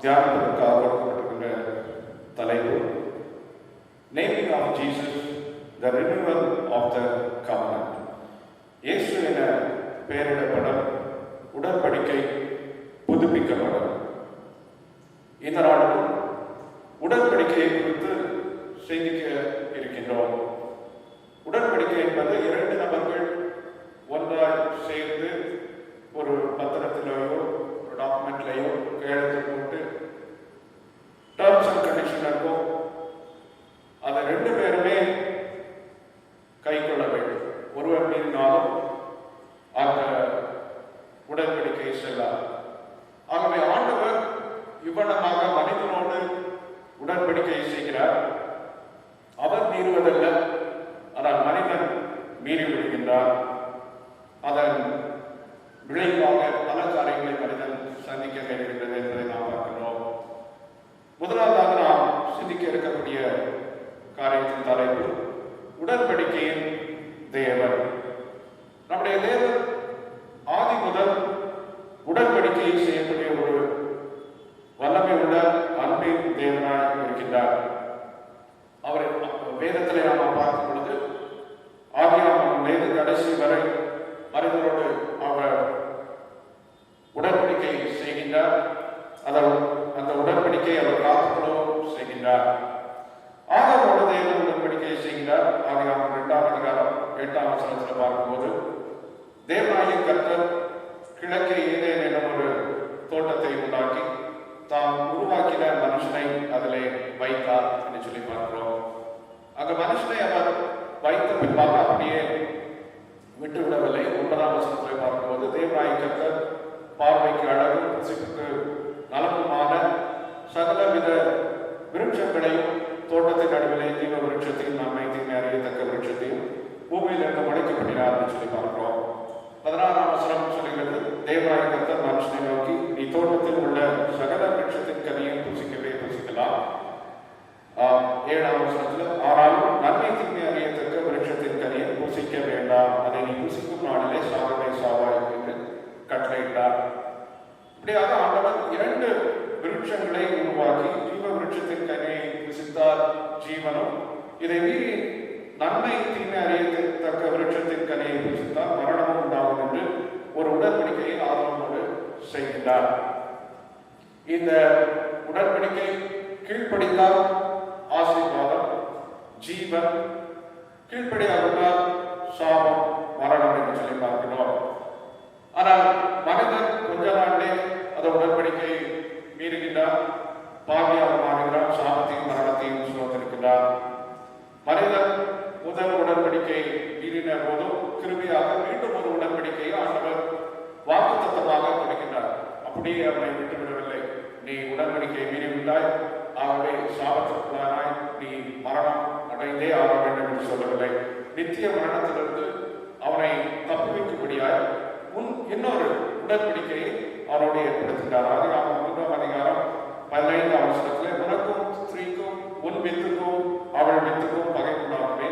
தியானிப்பதற்காக கொடுக்கப்பட்டிருக்கின்ற தலைப்பு Naming of Jesus, the renewal of the covenant. பெயரிடப்படும் உடன்படிக்கை புதுப்பிக்கப்படும். இந்த நாளிலும் உடன்படிக்கையை குறித்து சிந்திக்க இருக்கின்றோம். உடன்படிக்கை என்பது இரண்டு நபர்கள் ஒன்றாய் சேர்ந்து ஒரு பத்திரத்திலேயோ ஒரு டாக்குமெண்ட்லேயோ கையெழுத்து போட்டு டேர்ம்ஸ் அண்ட் கண்டிஷன் இருக்கும். அதை ரெண்டு பேருமே கை கொள்ள வேண்டும். ஒருவர் மீறினாலும் அந்த உடன்படிக்கை செல்லாது. ஆகவே ஆண்டவர் இவ்வளமாக மனிதனோடு உடன்படிக்கை செய்கிறார். அவர் மீறுவதல்ல, ஆனால் மனிதன் மீறி விடுகின்றார். அதன் விளைவாக பல காரியங்களை மனிதன் சந்திக்க நேரிடுகிறது என்பதை நாம் பார்க்கிறோம். முதலாவதாக நாம் சிந்திக்க இருக்கக்கூடிய காரியத்தின் தலைப்பு உடன்படிக்கையின் தேவன். நம்முடைய தேவன் ஆதி முதல் உடன்படிக்கையை செய்யக்கூடிய ஒரு வல்லமை உள்ள அன்பின் தேவனாய் இருக்கின்றார். அவரை வேதத்திலே நாம் பார்க்கும் பொழுது ஆதியாகமம் கடைசி வரை மனிதனோடு அவர் உடன்படிக்கை செய்கின்றார். அந்த உடன்படிக்கை அவர் காத்துக்கொள்ளவும் செய்கின்றார். ஆதாமோடு தேவன் உடன்படிக்கையை செய்கின்றார். ஆதியாகமம் 2ஆம் அதிகாரம் 8ஆம் வசனத்தில் பார்க்கும்போது தேவனாகிய கர்த்தர் கிழக்கே ஏதேன் எனும் ஒரு தோட்டத்தை உண்டாக்கி தாம் உருவாக்கின மனுஷனை அதிலே வைத்தார் என்று சொல்லி பார்க்கிறோம். அங்க மனுஷனை அவர் வைத்த பின்பாக அப்படியே விட்டுவிடவில்லை. 9ஆம் வசனத்தில் பார்க்கும்போது தேவனாகிய கர்த்தர் பார்வைக்கு அழகும் புசிப்புக்கு நலமுமான சகலவித விருட்சங்களையும் தோட்டத்தின் நடுவிலே ஜீவ விருட்சத்தையும் நன்மை தீமை அறியத்தக்க விருட்சத்தையும் பூமியில் இருந்து முளைக்கப்பட்டினார் என்று சொல்லி பார்க்கிறோம். 16ஆம் வசனம் சொல்லுகிறது, தேவனாகிய கர்த்தர் மனுஷனை நோக்கி நீ தோட்டத்தில் உள்ள சகல விருட்சத்தின் கனியை புசிக்கவே புசிக்கலாம். 7ஆம் வசனத்தில் ஆனாலும் நன்மை தீமை அறியத்தக்க விருட்சத்தின் கனியை புசிக்க வேண்டாம், அதை நீ புசிக்கும் நாளிலே சாகவே சாவாய் என்று கட்டளையிட்டார். இப்படியாக ஆண்டவர் 2 விருட்சங்களை உருவாக்கி ஜீவ விருட்சத்தின் கனியை புசித்தார் ஜீவனும், இதை மீறி நன்மை தீமை அறியத்தக்க விருட்சத்தின் கனியை புசித்தால் மரணமும் உண்டாகும் என்று ஒரு உடன்படிக்கையை ஆதாமோடு செய்கின்றார். இந்த உடன்படிக்கை கீழ்ப்படிந்தால் ஆசீர்வாதம் ஜீவன், கீழ்ப்படியாவிட்டால் சாபம் மரணம் என்று சொல்லி பார்க்கிறோம். ஆனால் மனிதன் கொஞ்ச நாளே அந்த உடன்படிக்கை மீறுகின்றார், பாவியாக மாறுகிறார், சாபத்தையும் மரணத்தையும் சுமந்திருக்கின்றார். மனிதன் முதல் உடன்படிக்கை மீறின போதும் கிருபியாக மீண்டும் ஒரு உடன்படிக்கையை ஆண்டவர் வாக்குத்தத்தமாக கொடுக்கின்றார். அப்படியே அவனை விட்டுவிடவில்லை. நீ உடன்படிக்கையை மீறிவிட்டாய், ஆகவே சாபத்திற்குள்ளானாய், நீ மரணம் அடைந்தே ஆக வேண்டும் என்று சொல்லவில்லை. நித்திய மரணத்திலிருந்து அவனை தப்புவிக்கும்படியாய் இன்னொரு உடன்படிக்கையை அவனோடு ஏற்படுத்தினார். ஆதியாகமம் 3ஆம் அதிகாரம் 15ஆம் வசனத்திலே உனக்கும் ஸ்திரீக்கும் உன் வித்துக்கும் அவள் வித்துக்கும் பகை உண்டாகுமே,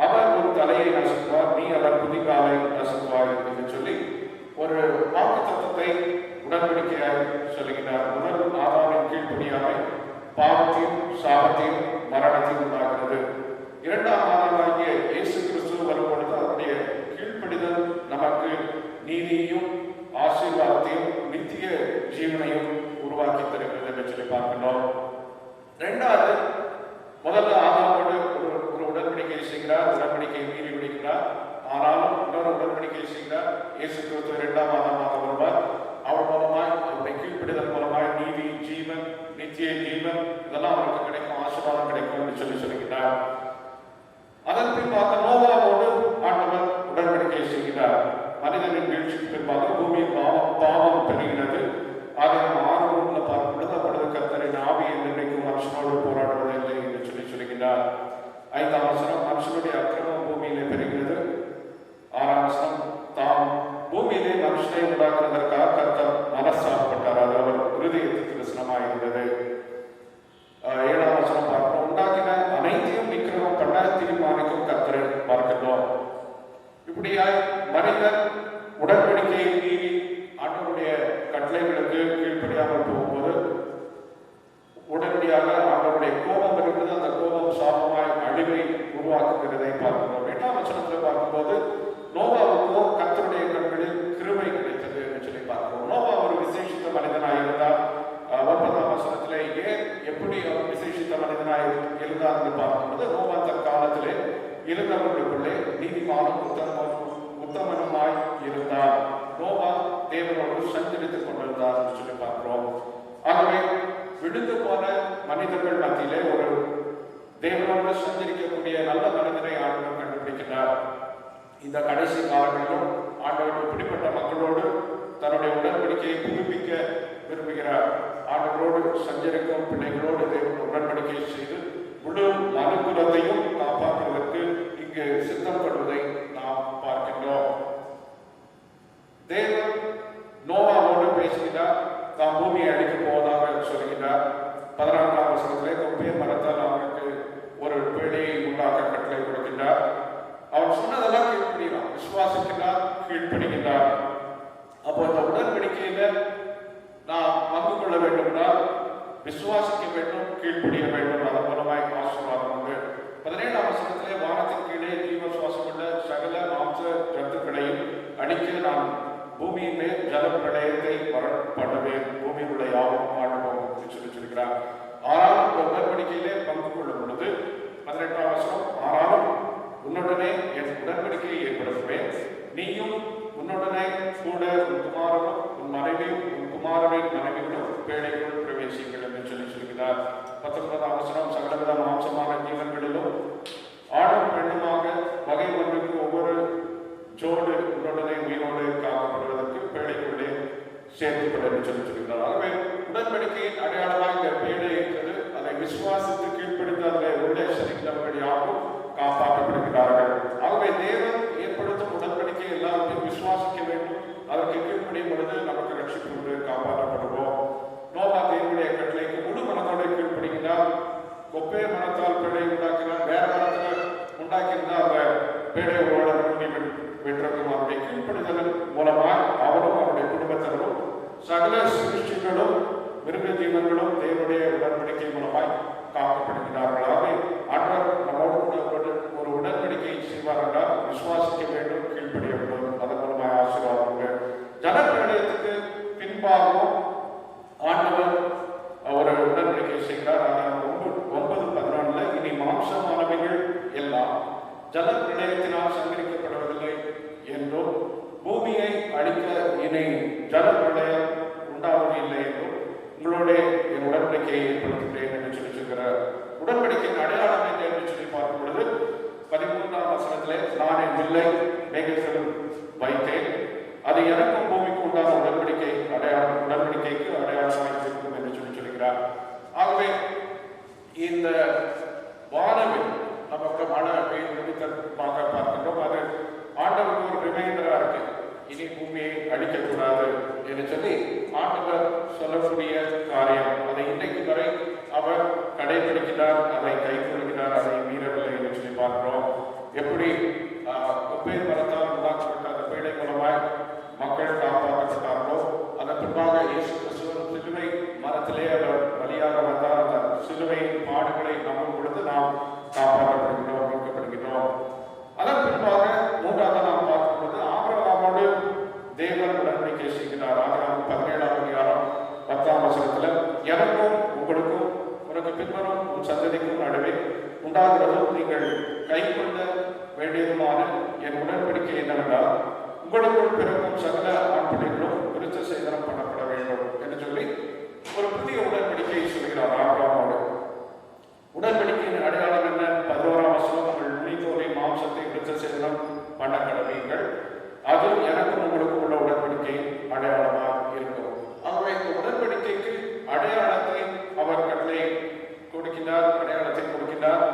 அவர் ஒரு தலையை நசுக்குவார், நீ அவர் குதிகாலை நசுக்குவாய் என்று சொல்லி ஒரு வாக்கு தத்துவத்தை உடன்படிக்கையாய் சொல்லுகிறார். முதல் ஆதாமின் கீழ்ப்படியாமை பாவத்தையும் சாபத்தையும் மரணத்தையும் உண்டாகிறது. 2ஆம் ஆதாமாகிய இயேசு கிறிஸ்து வரும்பொழுது அவருடைய கீழ்ப்படிதல் நமக்கு நீதியையும் ஆசீர்வாதத்தையும் நித்திய ஜீவனையும் உருவாக்கி தருகிறது என்று சொல்லி பார்க்கிறோம். 2வது, முதல்ல ஆதாமோடு ஒரு உடன்படிக்கை செய்கிறார், உடன்படிக்கையை மீறி விடுகிறார். ஆனாலும் இன்னொரு உடன்படிக்கை செய்கிறார். இயேசு கிறிஸ்து 2ஆம் ஆதாமாக வருவார். அவர் மூலமாய் அவருடைய கீழ்ப்படிதல் மூலமாய் நீதி ஜீவன் நித்திய ஜீவன் இதெல்லாம் அவருக்கு கிடைக்கும், ஆசீர்வாதம் கிடைக்கும் என்று சொல்லி சொல்லுகிறார். அதன் பின்பாக நோவாவோடு ஆண்டவர் உடன்படிக்கை செய்கிறார். மனிதனின் வீழ்ச்சிக்கு பின்பாக பூமியின் பாவம் பெருகினது. ஆதியாகமம் 6:3 பார்க்கும்பொழுது அப்பொழுது கர்த்தரின் ஆவி என்றைக்கும் மனுஷனோடு போராடுவதில்லை என்று சொல்லி சொல்லுகிறார். 5ஆம் வசனம் மனுஷனுடைய அக்கிரமம் பூமியிலே பெருகிறது. 6ஆம் வசனம் தாம் பூமியிலே மனுஷனை உண்டாக்குவதற்காக கர்த்தர் மனஸ்தாபப்பட்டார், அது அவர் இருதயத்துக்கு தரிசனமாக இருந்தது. 7ஆம் வசனம் பார்க்கிறோம், உண்டாக்கின அனைத்தையும் நிக்கிரகம் பண்ண தீர்மானிக்கும் கர்த்தரை பார்க்கிறோம். இப்படியாய் மனிதன் உடன்படிக்கையை மீறி ஆண்டவருடைய கட்டளைகளுக்கு கீழ்ப்படியாமல் போகும்போது உடனடியாக ஆண்டவருடைய கோபம் இருக்கிறது. அந்த கோபம் சாபமாய் அழிவை உருவாக்குகிறதை பார்க்கிறோம். 8ஆம் வசனத்தில் பார்க்கும்போது நோவாவுக்கோ கர்த்தருடைய கண்களில் இருந்தவர்களுக்குள்ளே நீதிமானும் உத்தமனுமாய் இருந்தார். நோவா தேவனோடு சஞ்சரித்துக் கொண்டிருந்தார் என்று சொல்லி பார்க்கிறோம். ஆகவே விழுந்து போன மனிதர்கள் மத்தியிலே ஒரு தேவனோடு சஞ்சரிக்கக்கூடிய நல்ல மனிதனை ஆண்டவர் கண்டுபிடிக்கிறார். இந்த கடைசி காலங்களிலும் ஆண்டவர் இப்படிப்பட்ட மக்களோடு தன்னுடைய உடன்படிக்கையை புதுப்பிக்க விரும்புகிறார். ஆண்டவரோடு சஞ்சரிக்கும் பிள்ளைகளோடு தேவன் உடன்படிக்கை செய்து முழு மனுக்குலத்தையும் காப்பாற்றுவதற்கு இங்கு சித்தப்படுவதை நாம் பார்க்கின்றோம். தேவன் நோவாவோடு பேசுகிறார். தாம் பூமியை அழிக்கப் போவதாக சொல்கிறார். 14ஆம் வசனத்திலே கொப்பே மரத்தால் அவருக்கு ஒரு பேழையை உண்டாக்க கட்டளை கொடுக்கின்றார். அவர் சொன்னதெல்லாம் கீழ்ப்படுகிறார், விசுவாசிக்கிறார், கீழ்ப்படுகின்றார். அப்போ இந்த உடன்படிக்கையில நாம் பங்கு கொள்ள வேண்டும்னால் விசுவாசிக்க வேண்டும், கீழ்ப்படிய வேண்டும். அதன் மூலமாய் ஆசீர்வாதம் உண்டு. 17ஆம் வசனத்திலே வானத்தின் கீழே ஜீவ சுவாசம் உள்ள சகல மாம்ச ஜந்துக்களையும் அடிக்க நான் பூமியின் மேல் ஜல பிரளயத்தை பண்ணுவேன், பூமியில் உள்ள யாவும் ஆண்டுவோம் என்று சொல்லியிருக்கிறார். ஆனாலும் இந்த உடன்படிக்கையிலே பங்கு கொள்ளும் பொழுது 18ஆம் வசனம், ஆனாலும் உன்னுடனே என் உடன்படிக்கையை ஏற்படுத்துவேன், நீயும் உன்னுடனே கூட உன் குமாரனும் உன் மனைவியும் உன் குமாரனின் மனைவிகளும் பேழைக்குள் பிரவேசிங்கள் என்று சொல்லியிருக்கிறார். 19ஆம் வசனம், சகலவித மாம்சமான ஜீவன்களிலும் ஆணும் பெண்ணுமாக வகை ஒன்றுக்கு ஒவ்வொரு ஜோடு உன்னுடனே உயிரோடு காக்கப்படுவதற்கு பேழைக்குள்ளே சேர்த்துக்கொள்ள என்று சொல்லியிருக்கிறார். ஆகவே உடன்படிக்கையின் அடையாளமாக இந்த பேழை இருக்கிறது. அதை விசுவாசித்து கீழ்ப்படுத்த அதில் உள்ளே செலுத்தவர்கள் யாரும் காப்பாற்றப்படுகிறார்கள். ஆகவே தேவன் ஏற்படுத்தும் உடன்படிக்கை எல்லாருக்கும் விசுவாசிக்க வேண்டும். அதற்கு கீழ்ப்படியும் பொழுது நமக்கு ரட்சிப்பு உண்டு, காப்பாற்றப்படுவோம். நோவா தேவனுடைய கட்டளைக்கு முழு மனத்தோடு கீழ்ப்படுகிறார். கொப்பே மனத்தால் பேழை உண்டாக்கினார். வேற மனத்தில் உண்டாக்கியிருந்தால் அந்த பேழையோட மூடி வெற்றிருக்கும். அவருடைய கீழ்ப்படுதல் மூலமாக அவரும் அவருடைய குடும்பத்தினரும் சகல சிருஷ்டிகளும் மிருக ஜீவன்களும் தேவனுடைய உடன்படிக்கை மூலமாய் காக்கப்படுகிறார்களாக ஆண்டவர் நம்மோடு கூட ஒரு உடன்படிக்கை செய்வார் என்றால் விசுவாசிக்க வேண்டும், கீழ்ப்படிய வேண்டும். அதன் மூலமாக ஆசீர்வாதங்கள். ஜனப்பிரளயத்துக்கு பின்பாகவும் ஆண்டவர் ஒரு உடன்படிக்கை செய்கிறார். 9:11 இனி மாம்சமானவைகள் எல்லாம் ஜலப்பிரளயத்தினால் சங்கரிக்கப்படுவதில்லை என்றும் பூமியை அழிக்க இனி ஜலப்பிரளயம் உண்டாவது இல்லை என்றும் உங்களுடைய என் உடன்படிக்கையை ஏற்படுத்துகிறேன் என்று சொல்லியிருக்கிறார். உடன்படிக்கையின் அடையாளம் என்ன என்று சொல்லி பார்க்கும் பொழுது 13ஆம் வசனத்திலே, நான் என் வில்லை மேகத்தில் வைத்தேன், அது எனக்கும் பூமிக்கு உண்டான உடன்படிக்கை அடையாளம், உடன்படிக்கைக்கு அடையாளமாக இருக்கும் என்று சொல்லியிருக்கிறார். ஆகவே இந்த வானவில் நமக்கு மழை பெய்து பார்க்கின்றோம். அது ஆண்டவருக்கு ஒரு ரிமைண்டரா இருக்கு, இனி பூமியை அழிக்கக்கூடாது என்று சொல்லி ஆண்டவர் சொல்லக்கூடிய காரியம். அதை இன்றைக்கு வரை அவர் கடைபிடிக்கிறார், அதை கை கொள்கிறார், அதை மீறவில்லை என்று சொல்லி பார்க்கிறோம். எப்படி கொப்பே மரத்தால் உண்டாக்கப்பட்ட அந்த பேழை மூலமாய் மக்கள் காப்பாற்றப்பட்டார்களோ, அதன் பின்பாக இயேசு கிறிஸ்துவின் சிலுவை மரத்திலே அவர் வழியாக வந்தார். அந்த சிலுவையின் பாடுகளை நம்பும் பொழுது நாம் காப்பாற்றப்படுகிறோம், மீட்கப்படுகிறோம். அதன் பின்பாக 3ஆவது நாம் பார்க்கும் பொழுது ஆபிரகாமோடு தேவன் உடன்படிக்கை செய்கிறார். ஆபிரகாம் 17ஆம் அதிகாரம் 10ஆம் வசனத்துல, எனக்கும் உங்களுக்கும் உனக்கு பின்வரும் உன் சந்ததிக்கும் நடுவே உண்டாகிறதும் நீங்கள் கை கொள்ள வேண்டியதுமான என் உடன்படிக்கை என்னவென்றால், உங்களுக்குள் பிறக்கும் சகல ஆண் பிள்ளைகளும் விருத்த சேதனம் பண்ணப்பட வேண்டும் என்று சொல்லி ஒரு புதிய உடன்படிக்கையை சொல்கிறார் ஆபிரகாமோடு. உடன்படிக்கையின் அடையாளம் என்ன? 11ஆம் வசனம், உங்கள் நுனித்தோலின் மாம்சத்தை விருத்த சேதனம் பண்ண கடவீர்கள், அது எனக்கும் உங்களுக்கும் உள்ள உடன்படிக்கையின் அடையாளமாக இருக்கும். ஆகவே இந்த உடன்படிக்கைக்கு அடையாளத்தை அவர் கட்டளை கொடுக்கிறார், அடையாளத்தை கொடுக்கிறார்.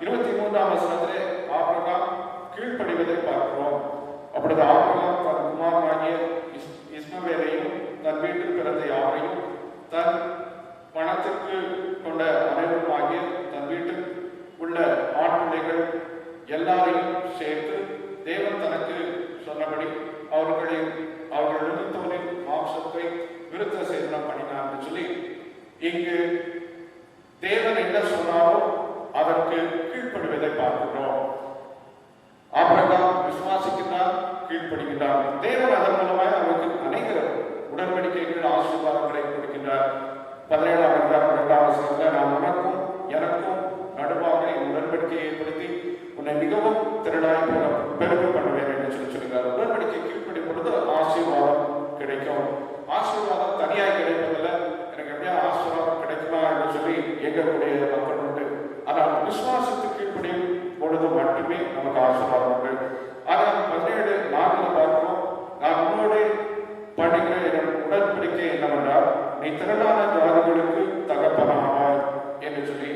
23ஆம் வசனத்திலே ஆபிரகாம் கீழ்ப்படிவதை பார்க்கிறோம். அப்பொழுது ஆபிரகாம் தன் குமாரனாகிய இஸ்மவேலையும் தன் வீட்டில் பிறந்த யாரையும் தன் பணத்திற்கு கொண்ட அனைவரும் ஆகிய தன் வீட்டில் உள்ள ஆண் பிள்ளைகள் எல்லாரையும் சேர்த்து தேவன் தனக்கு சொன்னபடி அவர்கள் நிறுத்தவரின் மாம்சத்தை விருத்த சேதனம் பண்ணினார் என்று சொல்லி இங்கு தேவன் என்ன சொன்னாரோ அதற்கு கீழ்ப்படுவதை பார்க்கிறோம். ஆபிரகாம் விசுவாசிக்கிறார், கீழ்ப்படுகிறார். தேவன் அதன் மூலமாக அவருக்கு அநேக உடன்படிக்கைகள் ஆசீர்வாதங்களை கொடுக்கின்றார். 17ஆம் அதிகாரம் 2ஆம் வசனத்தில், நான் உனக்கும் எனக்கும் நடுவாக என் உடன்படிக்கையை ஏற்படுத்தி உன்னை மிகவும் இயங்கக்கூடிய மக்கள் உண்டு. ஆனால் விசுவாசத்துக்கு கீழ்ப்படியும் பொழுது மட்டுமே நமக்கு ஆசீர்வாதம் உண்டு. ஆனால் 17:4 பார்க்கிறோம், நான் உன்னோடு பண்ணுகிற என் உடன்படிக்கை என்னவென்றால், நீ திரளான ஜாதிகளுக்கு தகப்பனாவாய் என்று சொல்லி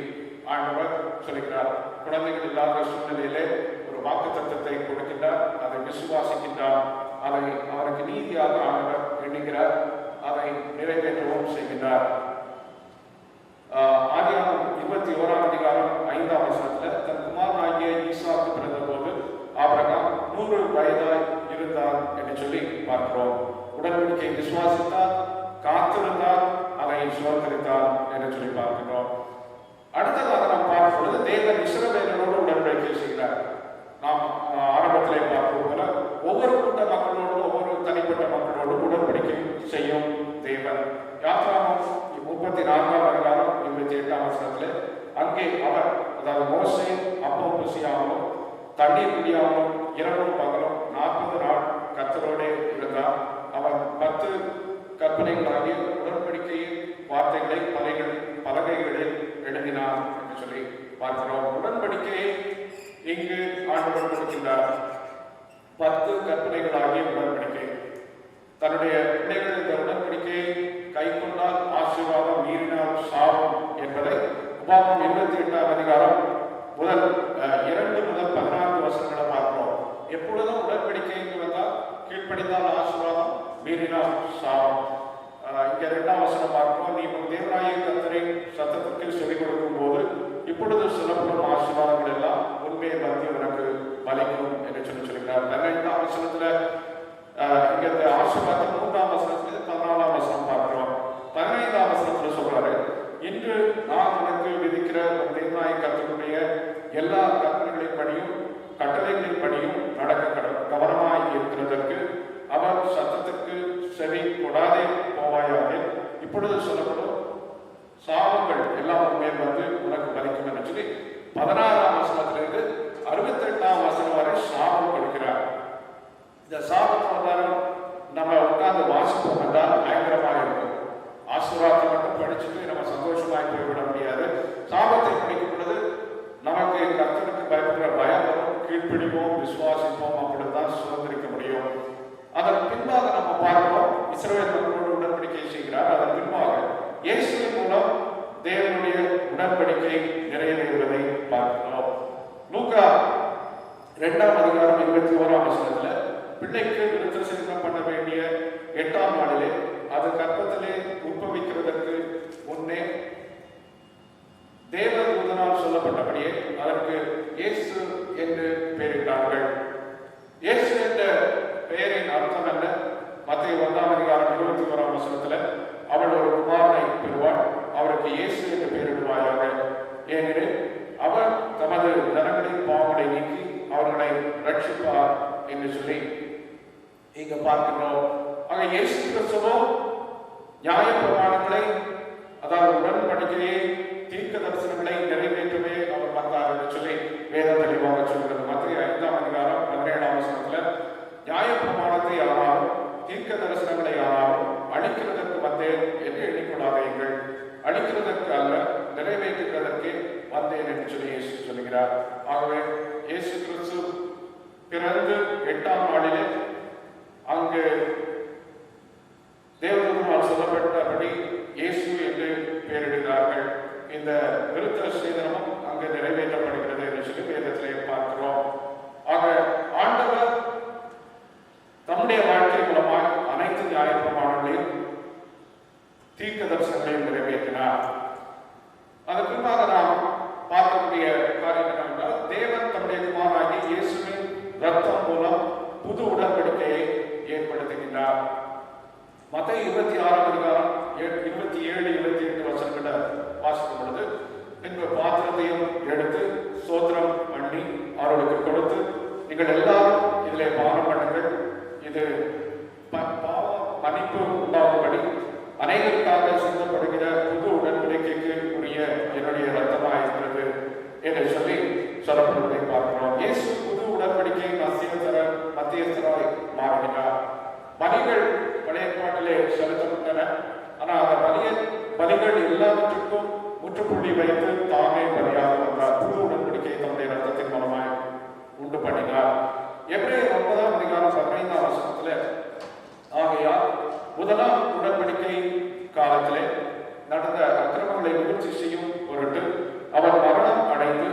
ஆண்டவர் சொல்கிறார். குழந்தைகள் இல்லாத சூழ்நிலையிலே ஒரு வாக்குத்தத்தத்தை கொடுக்கின்றார், அதை விசுவாசிக்கின்றார், அதை அவருக்கு நீதியாக ஆண்டவர் எண்ணுகிறார், அதை நிறைவேற்றவும் செய்கின்றார். ஆதியாகமம் 21:5 தன் குமாரனாகிய ஈசாக்கு பிறந்த போது ஆபிரகாம் 100 வயதாய் இருந்தார் என்று சொல்லி பார்க்கிறோம். உடன்படிக்கை விசுவாசித்தார், காத்திருந்தார், அதை சுதந்திரித்தார் என்று சொல்லி பார்க்கிறோம். அடுத்ததாக நாம் பார்க்கும் பொழுது தேவன் இஸ்ரவேலரோடு உடன்படிக்கை செய்கிறார். நாம் ஆரம்பத்திலே பார்ப்போம் போல ஒவ்வொரு கூட்ட மக்களோடும் ஒவ்வொரு தனிப்பட்ட மக்களோடும் உடன்படிக்கை செய்யும் தேவன். யாத்ராகமம் 34:28 அங்கே அவர், அதாவது மோசே அப்பம் புசியாமலும் தண்ணீர் குடியாமலும் இரவும் பகலும் 40 நாள் கர்த்தரோடே இருந்தார். அவர் 10 கற்பனைகளாகிய உடன்படிக்கையின் வார்த்தைகளை பலகைகளில் எழுதினார் என்று சொல்லி பார்க்கிறோம். உடன்படிக்கையை இங்கு ஆண்டவர் கொடுக்கின்றார். 10 கற்பனைகளாகிய உடன்படிக்கை. தன்னுடைய பிள்ளைகள் இந்த உடன்படிக்கையை கை கொண்டால் ஆசீர்வாதம், மீறினால் சாபம் என்பதை உபாகமம் 28 முதல் 2 முதல் 14 பார்க்கிறோம். எப்பொழுதும் உடன்படிக்கை வந்தால் கீழ்ப்படிந்தால் ஆசீர்வாதம், மீறினால் சாபம். இங்க 2 பார்க்கிறோம், நீ தேவனாகிய கர்த்தரின் சத்தத்துக்கு செவி கொடுக்கும் போது இப்பொழுது சொல்லப்படும் ஆசீர்வாதங்கள் எல்லாம் உண்மையை பற்றி உனக்கு பலிக்கும் என்று சொல்லியிருக்கிறார். 15 இங்க இந்த ஆசீர்வாதம் 3 14 பார்க்கிறோம். 15 சொல்றாரு, இன்று நான் உனக்கு விதிக்கிற தேவனாகிய கர்த்தருடைய எல்லா கற்பனைகளின் படியும் கட்டளைகளின் படியும் நடக்க கவனமாய் இருக்கிறதற்கு அவர் சத்தத்திற்கு செவி கொடாதே போவாயாக. இப்பொழுது சொல்லப்படும் சாபங்கள் எல்லாம் உண்மையை வந்து உனக்கு பலிக்கும் என்று சொல்லி 16 68 வரை சாபம் கொடுக்கிறார். இந்த சாபத்தை நம்ம உட்கார்ந்து வாசிப்போம் என்றால் பயங்கரமாக இருக்கும். ஆசீர்வாதத்தை மட்டும் படிச்சுட்டு நம்ம சந்தோஷமாய் போய்விட முடியாது. சாபத்தை படிக்கும் பொழுது நமக்கு கர்த்தருக்கு பயப்படுற பயம் வரும், கீழ்ப்பிடிப்போம், விசுவாசிப்போம், அப்படித்தான் சுதந்திரிக்க முடியும். அதன் பின்பாக நம்ம பார்க்கிறோம், இஸ்ரவேல் மக்களோடு உடன்படிக்கை செய்கிறார். அதன் பின்பாக இயேசுவின் மூலம் தேவனுடைய உடன்படிக்கை நிறைவேறுவதை பார்க்கிறோம். லூக்கா 2:21 பிள்ளைக்கு விருத்த சேதனம் பண்ண வேண்டிய 8ஆம் நாளிலே அது கர்ப்பத்திலே உற்பவிக்கிறதற்கு முன்னே தேவதூதனால் சொல்லப்பட்டபடியே அதற்கு இயேசு என்று பெயரிட்டார்கள். இயேசு என்ற பெயரின் அர்த்தம் என்ன? மத்தேயு 1:21 அவள் ஒரு குமாரனை பெறுவாள், அவருக்கு இயேசு என்று பெயரிடுவாயாக, ஏனெனில் அவர் தமது ஜனங்களின் பாவங்களை நீக்கி அவர்களை ரட்சிப்பார் என்று சொல்லி இங்க பார்க்கிறோம். ஆக இயேசு கிறிஸ்துவோ நியாய பிரமாணங்களை, அதாவது உடன்படிக்கையை, தீர்க்க தரிசனங்களை நிறைவேற்றவே அவர் வந்தார் என்று சொல்லி வேதம் தெளிவாக சொல்கிறது. மத்திய 5:17 நியாய பிரமாணத்தை ஆனாலும் தீர்க்க தரிசனங்களை ஆனாலும் அழிக்கிறதற்கு வந்தேன் என்று எண்ணிக்கொள்ளாதீர்கள், அழிக்கிறதற்கு அல்ல நிறைவேற்றுகிறதற்கே வந்தேன் என்று சொல்லி இயேசு சொல்கிறார். ஆகவே இயேசு கிறிஸ்து பிறந்து 8ஆம் நாளிலே அங்கு தேவதூதனால் சொல்லப்பட்டபடி இயேசு என்று பெயரிடுகிறார்கள். இந்த விருத்த சேதனமும் அங்கு நிறைவேற்றப்படுகிறது என்று சொல்லி வேதத்திலே பார்க்கிறோம். ஆக ஆண்டவர் தம்முடைய வாழ்க்கை மூலமாக அனைத்து நியாய பிரமாணங்களையும் தீர்க்க தரிசனங்களையும் நிறைவேற்றினார். அதன் பின்பாக நாம் பார்க்கக்கூடிய காரியம் என்னவென்றால், தேவன் தம்முடைய குமாரனாகிய இயேசுவின் ரத்தம் மூலம் புது உடன்படிக்கையை ஏற்படுத்துகின்றார். மத்தேயு 26:27-28 வாசிக்கும் பொழுது, பின்பு பாத்திரத்தையும் எடுத்து ஸ்தோத்திரம் பண்ணி அவர்களுக்கு கொடுத்து, நீங்கள் எல்லாரும் இதிலே பானம் பண்ணுங்கள், இது பாவ மன்னிப்பு உண்டாகும்படி அனைவருக்காக சிந்தப்படுகிற புது உடன்படிக்கைக்கு உரிய என்னுடைய ரத்தமாக இருக்கிறது என்று சொல்லி சொல்லப்படுவதை பார்க்கிறோம். இயேசு புது உடன்படிக்கை மத்தியஸ்தராய் மாறுகிறார். பலிகள் பழைய பாட்டிலே செலுத்தப்பட்டன. ஆனால் அந்த பலிகள் எல்லாவற்றுக்கும் முற்றுப்புள்ளி வைத்து தாமே பலியாக வந்தார். புது உடன்படிக்கையை தன்னுடைய ரத்தத்தின் மூலமாய் உண்டு பண்ணினார். எபிரேயர் 9ஆம் அதிகாரம் 15ஆம் வசனத்துல, ஆகையால் முதலாம் உடன்படிக்கை காலத்திலே நடந்த அக்கிரமங்களை நிவர்த்தி செய்யும் பொருட்டு அவர் மரணம் அடைந்து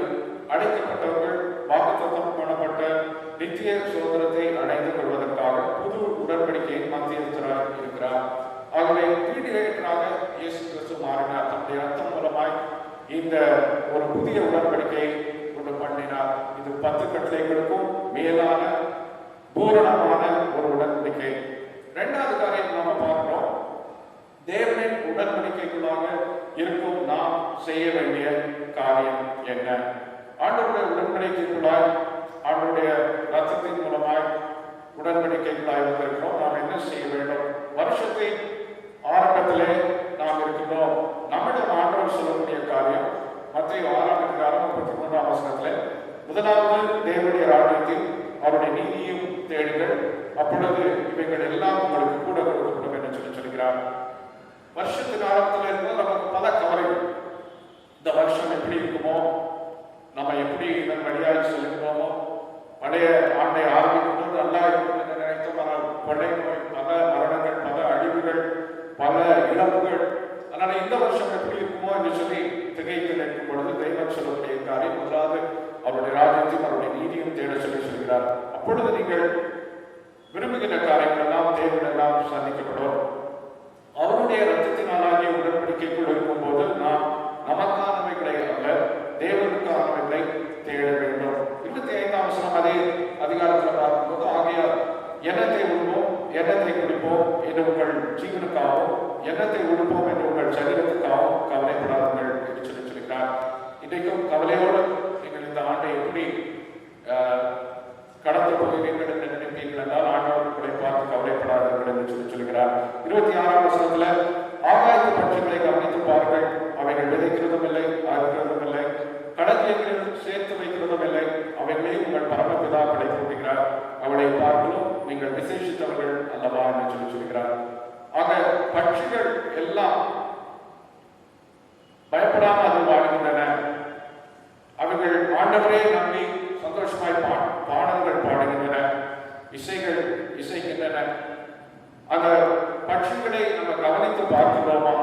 அடைக்கப்பட்டவர்கள் வாக்குத்தத்தம் பண்ணப்பட்ட நித்திய சுதந்திரத்தை அடைந்து கொள்வதற்காக புது உடன்படிக்கையின் மத்தியஸ்தராக இருக்கிறார். ஆகவே மீடியேட்டராக இயேசு கிறிஸ்து மாறினார். தன்னுடைய ரத்தம் மூலமாய் இந்த ஒரு புதிய உடன்படிக்கையை கொண்டு பண்ணினார். இது 10 கட்டளைகளுக்கும் மேலான பூரணமான ஒரு உடன்படிக்கை. இரண்டாவது காரியம் நாம பார்க்கிறோம், தேவனின் உடன்படிக்கைக்குள்ளாக இருக்கும் நாம் செய்ய வேண்டிய காரியம் என்ன? ஆண்டவருடைய உடன்படிக்கைக்குள்ளாய், ஆண்டவருடைய ரத்தத்தின் மூலமாய் உடன்படிக்கைக்குள்ளாய் வந்திருக்கிறோம். நாம் என்ன செய்ய வேண்டும்? வருஷத்தின் ஆரம்பத்திலே நாம் இருக்கின்றோம். நம்மிடம் ஆண்டவர் சொல்லக்கூடிய காரியம் மத்தேயு 6ஆம் அதிகாரம் 33ஆம் வசனத்திலே, முதலாவது தேவனுடைய ராஜ்யத்தில் அவருடைய நீதியும் தேடுங்கள், அப்பொழுது இவைகள் எல்லாம் உங்களுக்கு கூட கொடுக்கப்படும் என்று சொல்கிறார். வருஷத்தின் ஆரம்பத்தில் இருந்தால் நமக்கு பல கவலைகள். இந்த வருஷம் எப்படி இருக்குமோ, நம்ம எப்படி இதன் வழியாக செல்கிறோமோ, பழைய ஆண்டை ஆரம்பிக்கும் நல்லா இருக்கும் என்று நினைத்து பல கொள்ளை நோய், பல மரணங்கள், பல அழிவுகள், பல இழப்புகள். அதனால இந்த வருஷம் எப்படி இருக்குமோ என்று சொல்லி திகைத்து நிற்கும் பொழுது தெய்வம் சொல்லக்கூடிய காரியம், முதலாவது அவருடைய ராஜ்யத்தையும் அவருடைய நீதியும் தேட சொல்கிறார். அப்பொழுது நீங்கள் விரும்புகின்ற காரியங்கள் எல்லாம் தேவைகள் எல்லாம் சந்திக்கப்படும். அவருடைய ரத்தத்தினாலாகிய உடன்படிக்கைக்குள் இருக்கும் போது நாம் நமக்கானவைகளை அல்ல, தேவனுக்கானவைகளை தேட வேண்டும். 25ஆம் வசனம் அதே அதிகாரத்தில் பார்க்கும்போது, ஆகையால் எண்ணத்தை உண்போம், எண்ணத்தை குடிப்போம் என்று உங்கள் ஜீவனுக்காகவும், எண்ணத்தை உடுப்போம் என்று உங்கள் சரீரத்துக்காகவும் கவலைப்படாதீர்கள் என்று சொல்லியிருக்கிறார். இன்றைக்கும் கவலையோடு நீங்கள் இந்த ஆண்டை எப்படி கடந்து போகிறீர்கள் என்று நினைப்பீர்கள் என்றால் ஆண்டவர் உங்களை பார்த்து கவலைப்படாதீர்கள் என்று சொல்கிறார். 26ஆம் வசனத்துல, ஆகாயத்து பட்சிகளை கவனித்து பாருங்கள், அவைகள் விதைக்கிறதும் இல்லை, அறுக்கிறதும் இல்லை, களஞ்சியங்களில் சேர்த்து வைக்கிறதும் இல்லை, அவைகளையும் உங்கள் பரமபிதா படைத்திருக்கிறார். அவளை பார்க்கலும் நீங்கள் விசேஷித்தவர்கள் அல்லவா என்று சொல்கிறார். ஆக பட்சிகள் எல்லாம் பயப்படாமல் அது வாழ்கின்றன. அவர்கள் ஆண்டவரே நம்பி சந்தோஷமாய் பாடல்கள் பாடுகின்றன, இசைகள் இசைக்கின்றன. அந்த பட்சிகளை நம்ம கவனித்து பார்க்கிறோமா?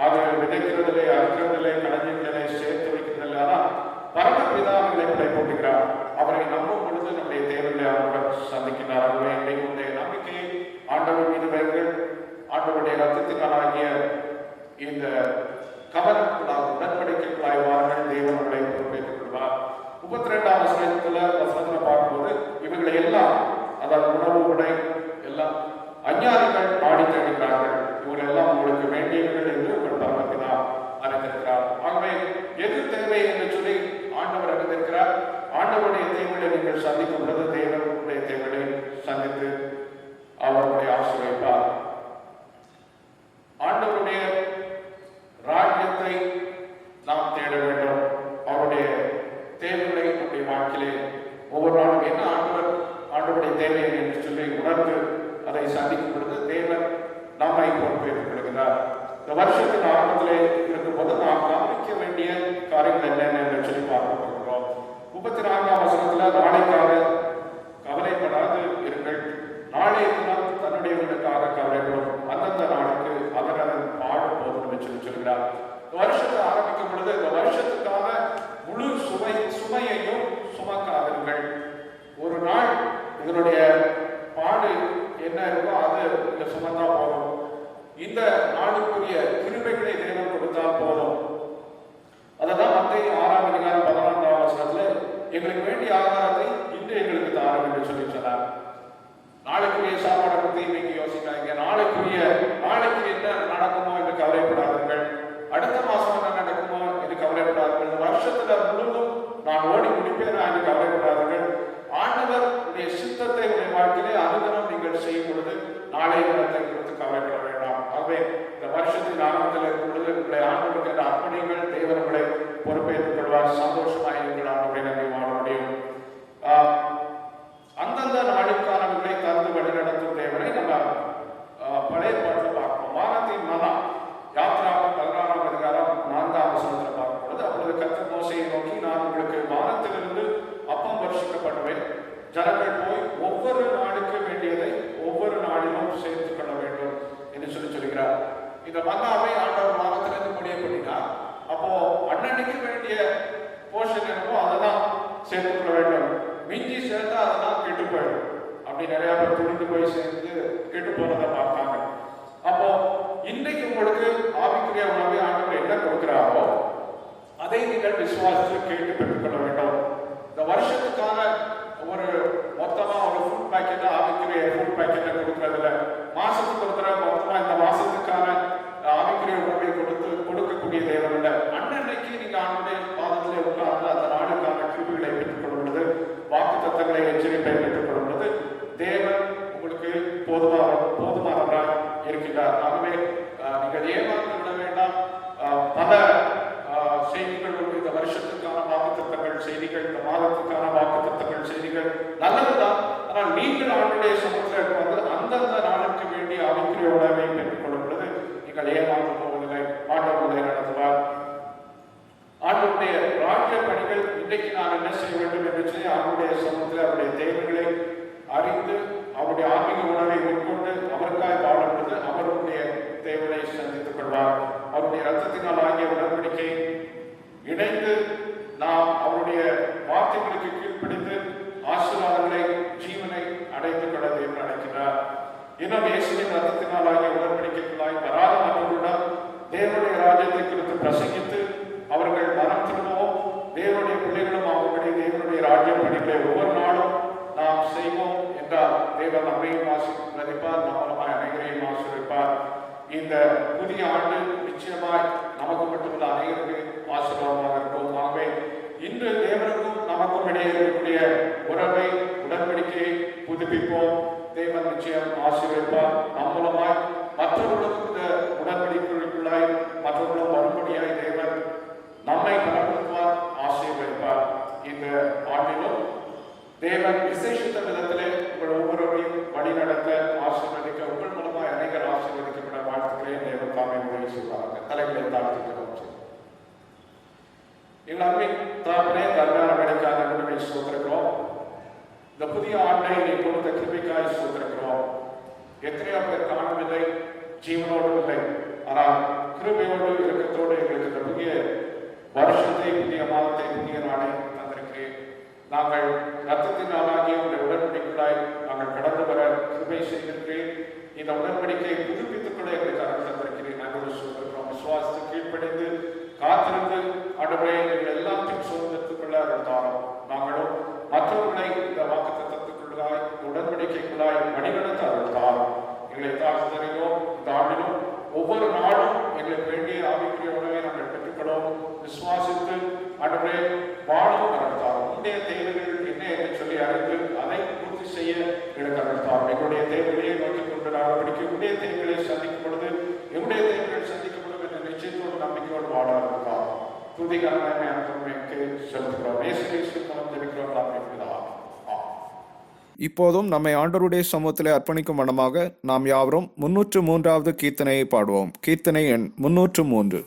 அது விதைக்கிறதில்லை, அறுக்கிறதில்லை, களஞ்சியங்களை சேர்த்து வைக்கிறதில்லை. ஆனால் பரமபிதாவிகளை படைப்போட்டுகிறார். அவரை நம்பும் பொழுது நம்முடைய தேவைகளை அவர் சந்திக்கிறார். அவருடைய இன்றைய நம்பிக்கையை ஆண்டவர் மீது வைங்கள். ஆண்டவருடைய ரத்தத்தினாலாகிய இந்த கவனக்குள்ளாக உடன்படிக்கைக்குள்ளாய் வாருங்கள், தேவனுடைய பொறுப்பேற்றுக் கொள்வார். 32ஆம் வசனத்துல பார்க்கும்போது, இவங்களை எல்லாம், அதாவது உணவு உடை எல்லாம் அஞ்ஞானிகள் நாடி தேடுகிறார்கள், இவர்கள் எல்லாம் உங்களுக்கு வேண்டியவர்கள் என்று உங்கள் பரமபிதா அறிந்திருக்கிறார். ஆகவே எது தேவை என்று சொல்லி ஆண்டவர் அறிந்திருக்கிறார். ஆண்டவருடைய தேவைகளை நீங்கள் சந்திக்கும் பொழுது தேவனுடைய தேவைகளை சந்தித்து அவருடைய ஆசீர்வதிப்பார். ஆண்டவருடைய ராஜ்யத்தை நாம் தேட வேண்டும். அவருடைய தேவைகளை நம்முடைய வாழ்க்கையிலே ஒவ்வொரு நாளும் என்ன ஆண்டவருடைய தேவை என்று சொல்லி உணர்ந்து அதை சந்திக்கும் பொழுது தேவன் நம்மை பொறுப்பேற்றுக் கொள்கிறார். இந்த வருஷத்தின் ஆரம்பத்திலே இருக்கும்போது நாம் கவனிக்க வேண்டிய காரியங்கள் என்னென்ன என்று சொல்லி பார்க்க போகிறோம். 34ஆம் வசனத்துல, நாளைக்காக கவலைப்படாது இருங்கள், நாளைய தினம் தன்னுடையவர்களுக்காக கவலைப்படும், அந்தந்த நாளுக்கு அவரவன் பாடும் போதும் என்று சொல்கிறார். இந்த வருஷத்தை ஆரம்பிக்கும் பொழுது இந்த வருஷத்துக்கான முழு சுமையையும் சுமக்காதீர்கள். ஒரு நாள் இதனுடைய பாடு என்ன இருக்கோ அது இந்த சுமந்தா போதும். இந்த நாளுக்குரிய கிருபைகளை தேவன் கொடுத்தால் போதும். அதான் மத்தேயு 6ஆம் அதிகாரம் 14ஆம் வசனத்துல, எங்களுக்கு வேண்டிய ஆகாரத்தை இன்று எங்களுக்கு தாரும் என்று சொல்லி சொன்னார். நாளைக்குரிய சாப்பாடை பற்றி நீங்க யோசிக்காதீங்க. நாளைக்கு என்ன நடக்குமோ என்று கவலைப்படாதீர்கள். அடுத்த மாசம் என்ன நடக்குமோ என்று கவலைப்படாதீர்கள். இந்த வருஷத்துல முழுவதும் நான் ஓடி முடிப்பேன் என்று கவலைப்படாதீர்கள். ஆண்டவர் உடைய சித்தத்தை உடைய வாழ்க்கையிலே அனுதினம் நீங்கள் செய்யும் பொழுது நாளைய தினத்தை குறித்து கவலைப்பட வேண்டாம். ஆகவே இந்த வருஷத்தின் ஆரம்பத்தில் இருக்கும் பொழுது உங்களுடைய ஆண்டவருக்கு என்ற அர்ப்பணிகள் தேவன் உங்களை பொறுப்பேற்றுக் கொள்வார். சந்தோஷமாக நீங்கள் ஆண்டவரை நம்பி வாழ முடியும். அந்தந்த நாளுக்கானவர்களை தந்து வழிநடத்தும் தேவனை நம்ம பழைய பாட்டில் பார்க்கணும். வானத்தின் மனம் யாத்ரா 16ஆம் அதிகாரம் 4ஆம் வசனத்தில் பார்க்கணும். அன்னன்னைக்கு வேண்டிய போர்ஷன் என்னவோ அதை தான் சேர்த்துக்கொள்ள வேண்டும். மிஞ்சி சேர்த்தா அதெல்லாம் கெட்டு போயிடும். அப்படி நிறைய பேர் துணிந்து போய் சேர்ந்து கெட்டு போனதை பார்த்தாங்க. அப்போ இன்னைக்கு உங்களுக்கு ஆவிக்குரிய உணவை ஆண்டவர் என்ன கொடுக்கிறாரோ அதை நீங்கள் விசுவாசத்தில் கேட்டு பெற்றுக்கொள்ள வேண்டும். இந்த வருஷத்துக்கான ஒரு மொத்தமா ஒரு ஃபுட் பேக்கெட் ஆவிக்குரிய ஃபுட் பேக்கெட்டை கொடுக்கறதில்ல. மாசத்துக்கு ஒரு தடவை மொத்தமா இந்த மாசத்துக்கான ஆவிக்குரிய உணவை கொடுக்கக்கூடிய தேவன் இல்லை. அன்னன்னைக்கு நீங்க ஆண்டுடைய பாதத்திலே உட்கார்ந்து அந்த நாளுக்கான கிருபிகளை பெற்றுக்கொள்ளும் பொழுது, வாக்கு தத்தங்களை எச்சரிப்பை பெற்றுக்கொள்ளும் பொழுது தேவன் உங்களுக்கு போதுமானவராய் இருக்கின்றார். ஆகவே நீங்கள் ஏமாந்து விட வேண்டாம். பல செய்திகள் இந்த வருஷத்துக்கான வாக்குத்தத்தங்கள் செய்திகள், இந்த மாதத்துக்கான வாக்குத்தத்தங்கள் செய்திகள் நல்லதுதான். ஆனால் நீங்கள் ஆண்டுடைய சமூகத்தில் வந்து அந்தந்த நாளுக்கு வேண்டிய ஆவிக்குரிய உணவை பெற்றுக்கொள்ளும் பொழுது நீங்கள் ஏமாந்து போவதில்லை. ஆண்டவர்களை நடத்துவார். ஆண்டவருடைய ராஜ்ய பணிகள் இன்றைக்கு நான் என்ன செய்ய வேண்டும் என்று சொல்லி அவருடைய சமூகத்தில் அவருடைய தேவைகளை அறிந்து அவருடைய ஆன்மீக உணவை உட்கொண்டு அவருக்காய் வாழும் பொழுது அவருடைய தேவையை சந்தித்துக் கொள்வார். அவருடைய ரத்தத்தினால் ஆகிய உடன்படிக்கை இணைந்து நாம் அவருடைய வார்த்தைகளுக்கு கீழ்ப்படிந்து ஆசீர்வாதங்களை ஜீவனை அடைத்துக் கொள்ள தேவன் அழைக்கிறார். இன்னும் இயேசுவின் ரத்தத்தினால் ஆகிய உடன்படிக்கைகளாய் வராத மற்றவர்களிடம் தேவனுடைய ராஜ்யத்தை குறித்து பிரசங்கித்து அவர்கள் மனம் திரும்பவும் தேவனுடைய பிள்ளைகளும் அவர்களுடைய தேவனுடைய ராஜ்ய பணிகளை ஒவ்வொரு நாளும் நாம் செய்வோம் என்றால் தேவன் நம்மையும் ஆசீர்வதிப்பார், நம்மளமாய் அனைவரையும் ஆசீர்வதிப்பார். இந்த புதிய ஆண்டு நிச்சயமாய் நமக்கு மட்டுமல்ல அனைவருக்கு ஆசீர்வாதமாக இருக்கும். ஆகவே இன்று தேவனுக்கும் நமக்கும் இடையே இருக்கக்கூடிய உறவை உடன்படிக்கையை புதுப்பிப்போம். தேவன் நிச்சயம் ஆசீர்வதிப்பார். நம்மளமாய் மற்றவர்களுக்கும் இந்த உடன்படிக்கைகளுக்குள்ளாய் மற்றவர்களும் வரும்படியாய் தேவன் நம்மை பலப்படுத்துவார், ஆசீர்வதிப்பார். இந்த ஆண்டிலும் தேவன் விசேஷித்த விதத்திலே உங்கள் ஒவ்வொருவரையும் வழி நடத்த ஆசீர்வதிக்க உங்கள் மூலமாய் அனைவர் ஆசீர்வதிக்கப்பட வாழ்த்துக்கிறேன். தேவன் தாமே உதவி செய்வார்கள். தலைகளை தாழ்த்திக்கிறோம். எங்கள் அன்பை தாமனே தர்மயான வேலைக்காக நடுவை சோதரிக்கிறோம். இந்த புதிய ஆண்டை நீ கொடுத்த கிருபைக்காய் சோதரிக்கிறோம். எத்தனையோ பேர் காணவில்லை, ஜீவனோடு இல்லை. ஆனால் கிருபையோடு இறக்கத்தோடு எங்களுக்கு இந்த புதிய வருஷத்தை, புதிய மாதத்தை, புதிய நாளை தந்திருக்கிறேன். நாங்கள் ரத்தத்தினாலாகிய உடைய உடன்படிக்கைகளாய் நாங்கள் கடந்து வர கிருபை செய்திருக்கிறேன். இந்த உடன்படிக்கையை புதுப்பித்துக் கொள்ள எங்களுக்கு அருள் தந்திருக்கிறேன். நாங்கள் சொல்கிறோம். விசுவாசத்தை கீழ்ப்படைந்து காத்திருந்து ஆண்டவரே எங்கள் எல்லாத்தையும் சுதந்திரத்துக் கொள்ள அருள் தாரும். நாங்களும் மற்றவர்களை இந்த வாக்கு தத்துவத்துக்குள்ளாய் உடன்படிக்கைக்குள்ளாய் வழிநடத்த அருள் தாரும். எங்களை தாழ்த்தறிவோம். இந்த ஆண்டிலும் ஒவ்வொரு நாளும் எங்களுக்கு வேண்டிய ஆவிக்குரிய உணவை நாங்கள் பெற்றுக்கொள்வோம். விசுவாசித்து ஆண்டவரே வாழவும் அருள் தாரும். உடைய தேவைகள் என்ன என்று சொல்லி அறிந்து அதை பூர்த்தி செய்ய எங்களுக்கு அருள் தாரும். எங்களுடைய தேவைகளை நோக்கிக் கொண்டு நாங்கள் படிக்க உடைய தேவைகளை சந்திக்கும் பொழுது எங்களுடைய தேவைகள் சந்திக்கப்படும் என்ற நிச்சயத்தோடு நம்பிக்கையோடு வாழ அருள் தாரும். துதிக்கான செலுத்துகிறோம். இப்போதும் நம்மை ஆண்டவருடைய சமூகத்திலே அர்ப்பணிக்கும் வண்ணமாக நாம் யாவரும் 303வது கீர்த்தனையை பாடுவோம். கீர்த்தனை எண் 303.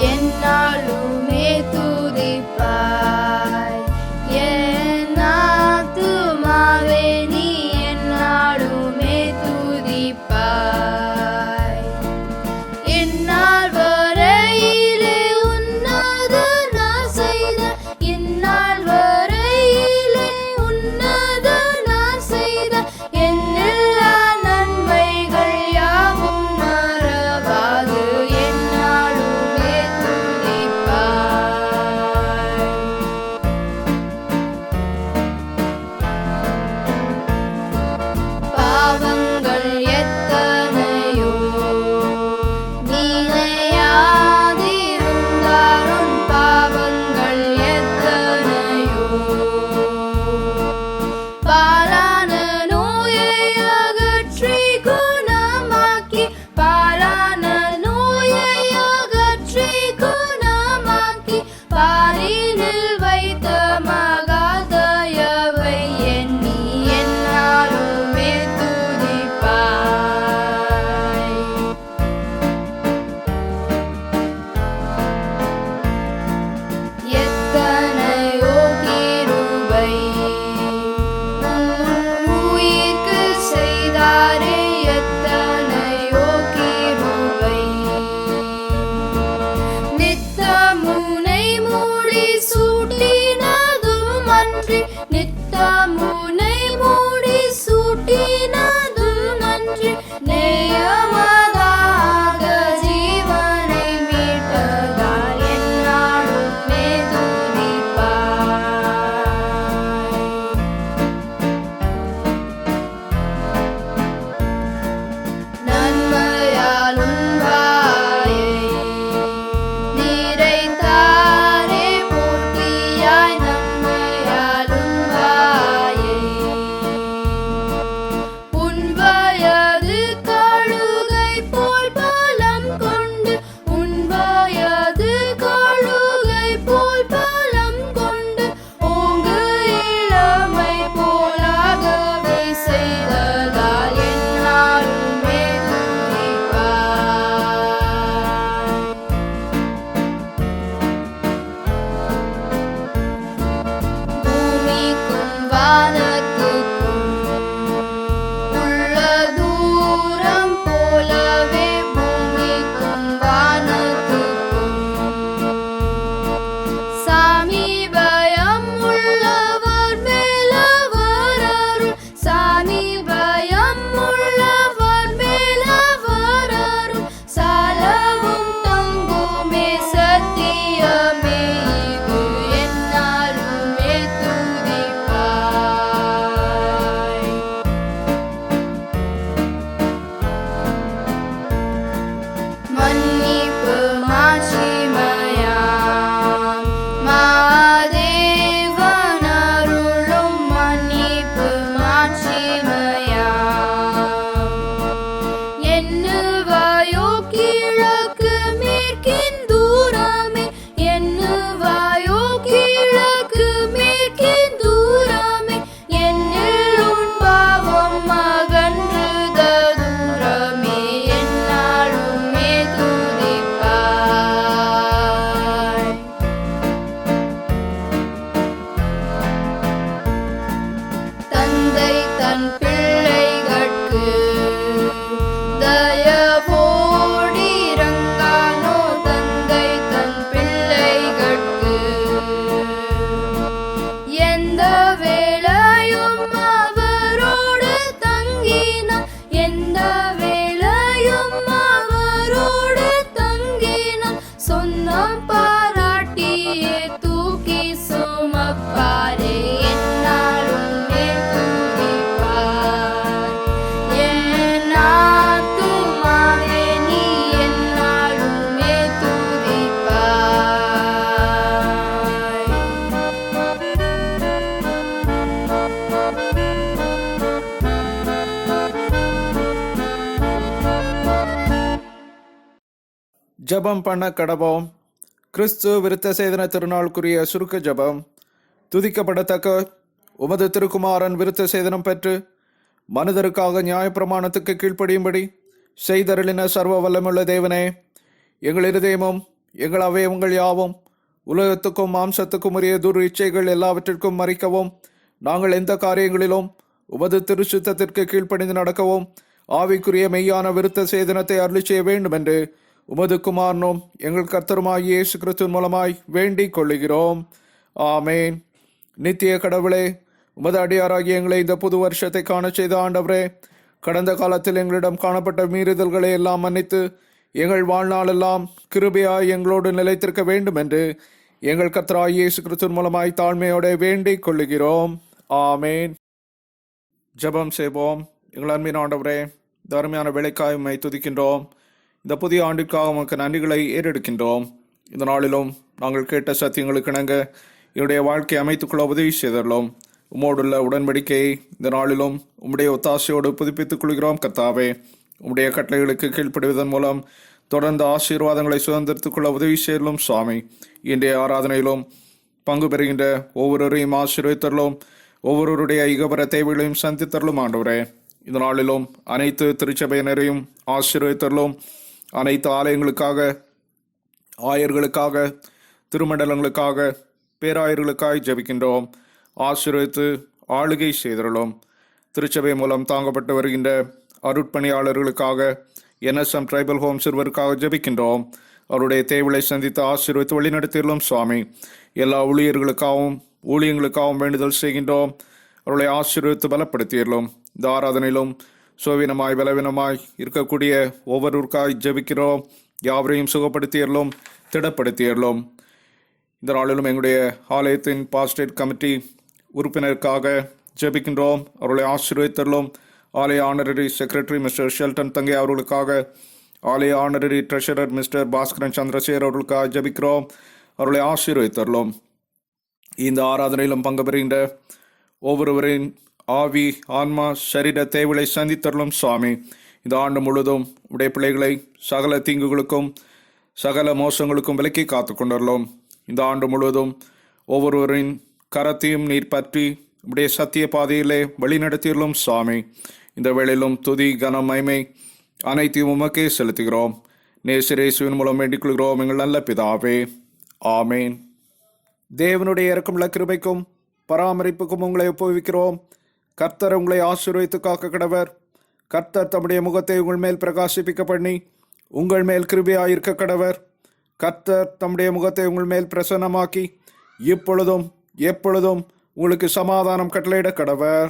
என்னாலுமே துதிப்பேன் வானத்துக்கும் உள்ள தூரம் போலவே பூமிக்கும் வானத்துக்கும் சாமீபயம் உள்ளவர் மேலவர் அருள் சாமீபயம் உள்ளவர் மேலவர் அருள் சாலவும் தங்குமே சத்தியமே இது என்னாலுமே துதிப்பாய். மன்னிப்பு மாட்சிமையாம் மாதேவன் அருளும் மன்னிப்பு மாட்சிமையாம் எண்ணுவாயோ கிழக்கு மேற்கின் தூரமே எண்ணுவாயோ கிழக்கு மேற்கின் தூரமே என்னில் உன் பாவம் அகன்றுத தூரமே என்னாலுமே துதிப்பாய். தந்தை தன் பிள்ளைகட்கு தயவோடிரங்கானோ தந்தை தன் பிள்ளைகட்கு எந்த வேளையும் அவரோடு தங்கினான் எந்த வேளையும் அவரோடு தங்கினான் சொந்தம் பாராட்டியே தூக்கி சுமப்பாரே என்னாலுமே துதிப்பார். என் ஆத்துமாவே நீ என்னாலுமே துதிப்பாய். ஜெபம் பண்ண கடவோம். கிறிஸ்து விருத்த சேதன திருநாளுக்குரிய சுருக்க ஜெபம். துதிக்கப்படத்தக்க உமது திருக்குமாரன் விருத்த சேதனம் பெற்று மனிதருக்காக நியாயப்பிரமாணத்துக்கு கீழ்ப்படியும்படி செய்தருளின சர்வ வல்லமுள்ள தேவனே, எங்கள் இருதயமும் எங்கள் அவயவங்கள் யாவும் உலகத்துக்கும் மாம்சத்துக்கும் உரிய துர் இச்சைகள் எல்லாவற்றிற்கும் மறிக்கவும் நாங்கள் எந்த காரியங்களிலும் உமது திருச்சுத்தத்திற்கு கீழ்ப்படிந்து நடக்கவும் ஆவிக்குரிய மெய்யான விருத்த சேதனத்தை அருளி செய்ய வேண்டும் என்று உமது குமாரனும் எங்கள் கர்த்தருமாய் இயேசு கிறிஸ்துவின் மூலமாய் வேண்டிக் கொள்ளுகிறோம். ஆமேன். நித்திய கடவுளே, உமது அடியாராகிய எங்களை இந்த புது வருஷத்தை காண செய்த ஆண்டவரே, கடந்த காலத்தில் எங்களிடம் காணப்பட்ட மீறுதல்களை எல்லாம் மன்னித்து எங்கள் வாழ்நாளெல்லாம் கிருபையாய் எங்களோடு நிலைத்திருக்க வேண்டும் என்று எங்கள் கர்த்தராகிய இயேசு கிறிஸ்துவின் மூலமாய் தாழ்மையோடு வேண்டிக் கொள்ளுகிறோம். ஆமேன். ஜெபம் செய்வோம். எங்கள் அன்பின் ஆண்டவரே, இந்த அருமையான வேலைக்காய் உம்மை துதிக்கின்றோம். இந்த புதிய ஆண்டிற்காக உமக்கு நன்றிகளை ஏறெடுக்கின்றோம். இந்த நாளிலும் நாங்கள் கேட்ட சத்தியங்களுக்கு இணங்க என்னுடைய வாழ்க்கையை அமைத்துக்கொள்ள உதவி செய்தரலும். உம்மோடுள்ள உடன்படிக்கையை இந்த நாளிலும் உம்முடைய ஒத்தாசையோடு புதுப்பித்துக் கொள்கிறோம். கர்த்தாவே, உம்முடைய கட்டளைகளுக்கு கீழ்ப்படுவதன் மூலம் தொடர்ந்து ஆசீர்வாதங்களை சுதந்திரத்துக் கொள்ள உதவி செய்யலும். சுவாமி, இன்றைய ஆராதனையிலும் பங்கு பெறுகின்ற ஒவ்வொருவரையும் ஆசீர்வதித்தரலும், ஒவ்வொருவருடைய இகபர தேவைகளையும் சந்தித்தரலும். ஆண்டவரே, இந்த நாளிலும் அனைத்து திருச்சபையினரையும் ஆசீர்வதித்தரலும். அனைத்து ஆலயங்களுக்காக, ஆயர்களுக்காக, திருமண்டலங்களுக்காக, பேராயர்களுக்காக ஜெபிக்கின்றோம். ஆசீர்வதித்து ஆளுகை செய்தரலும். திருச்சபை மூலம் தாங்கப்பட்டு வருகின்ற அருட்பணியாளர்களுக்காக, NSM ட்ரைபல் ஹோம் சிறுவருக்காக ஜெபிக்கின்றோம். அவருடைய தேவைகளை சந்தித்து ஆசீர்வதித்து வழிநடத்தியலும். சுவாமி, எல்லா ஊழியர்களுக்காகவும் ஊழியங்களுக்காகவும் வேண்டுதல் செய்கின்றோம். அவர்களை ஆசீர்வதித்து பலப்படுத்தியலும். இந்த ஆராதனையிலும் சோவினமாய் பலவீனமாய் இருக்கக்கூடிய ஒவ்வொருவருக்காய் ஜெபிக்கிறோம். யாவரையும் சுகப்படுத்தியலும், திடப்படுத்தியலும். இந்த நாளிலும் எங்களுடைய ஆலயத்தின் பாஸ்டேட் கமிட்டி உறுப்பினருக்காக ஜெபிக்கின்றோம். அவர்களை ஆசீர்வதித்தலும். ஆலய ஆனரரி செக்ரட்டரி மிஸ்டர் ஷெல்டன் தங்கை அவர்களுக்காக, ஆலய honorary treasurer mister Bhaskaran Chandrasekar அவர்களுக்காக ஜெபிக்கிறோம். அவர்களை ஆசீர்வதித்தரலும். இந்த ஆராதனையிலும் பங்கு பெறுகின்ற ஒவ்வொருவரின் ஆவி, ஆன்மா, சரீர தேவைகளை சந்தித்தரலும். சுவாமி, இந்த ஆண்டு முழுவதும் உடைய பிள்ளைகளை சகல தீங்குகளுக்கும் சகல மோசங்களுக்கும் விலக்கி காத்து கொண்டரலும். இந்த ஆண்டு முழுவதும் ஒவ்வொருவரின் கரத்தையும் நீர் பற்றி உடைய சத்திய பாதையிலே வழிநடத்தியலும். சுவாமி, இந்த வேளையிலும் துதி, கனம், மகிமை அனைத்தையும் உமக்கே செலுத்துகிறோம். நேசரேசுவின் மூலம் வேண்டிக் கொள்கிறோம் எங்கள் நல்ல பிதாவே. ஆமேன். தேவனுடைய இரக்கமுள்ள கிருபைக்கும் பராமரிப்புக்கும் உங்களை ஒப்புவிக்கிறோம். கர்த்தர் உங்களை ஆசீர்வதித்து காக்க கடவர். கர்த்தர் தம்முடைய முகத்தை உங்கள் மேல் பிரகாசிப்பிக்க பண்ணி உங்கள் மேல் கிருபையாயிருக்க கடவர். கர்த்தர் தம்முடைய முகத்தை உங்கள் மேல் பிரசன்னமாக்கி இப்பொழுதும் எப்பொழுதும் உங்களுக்கு சமாதானம் கட்டளையிட கடவர்.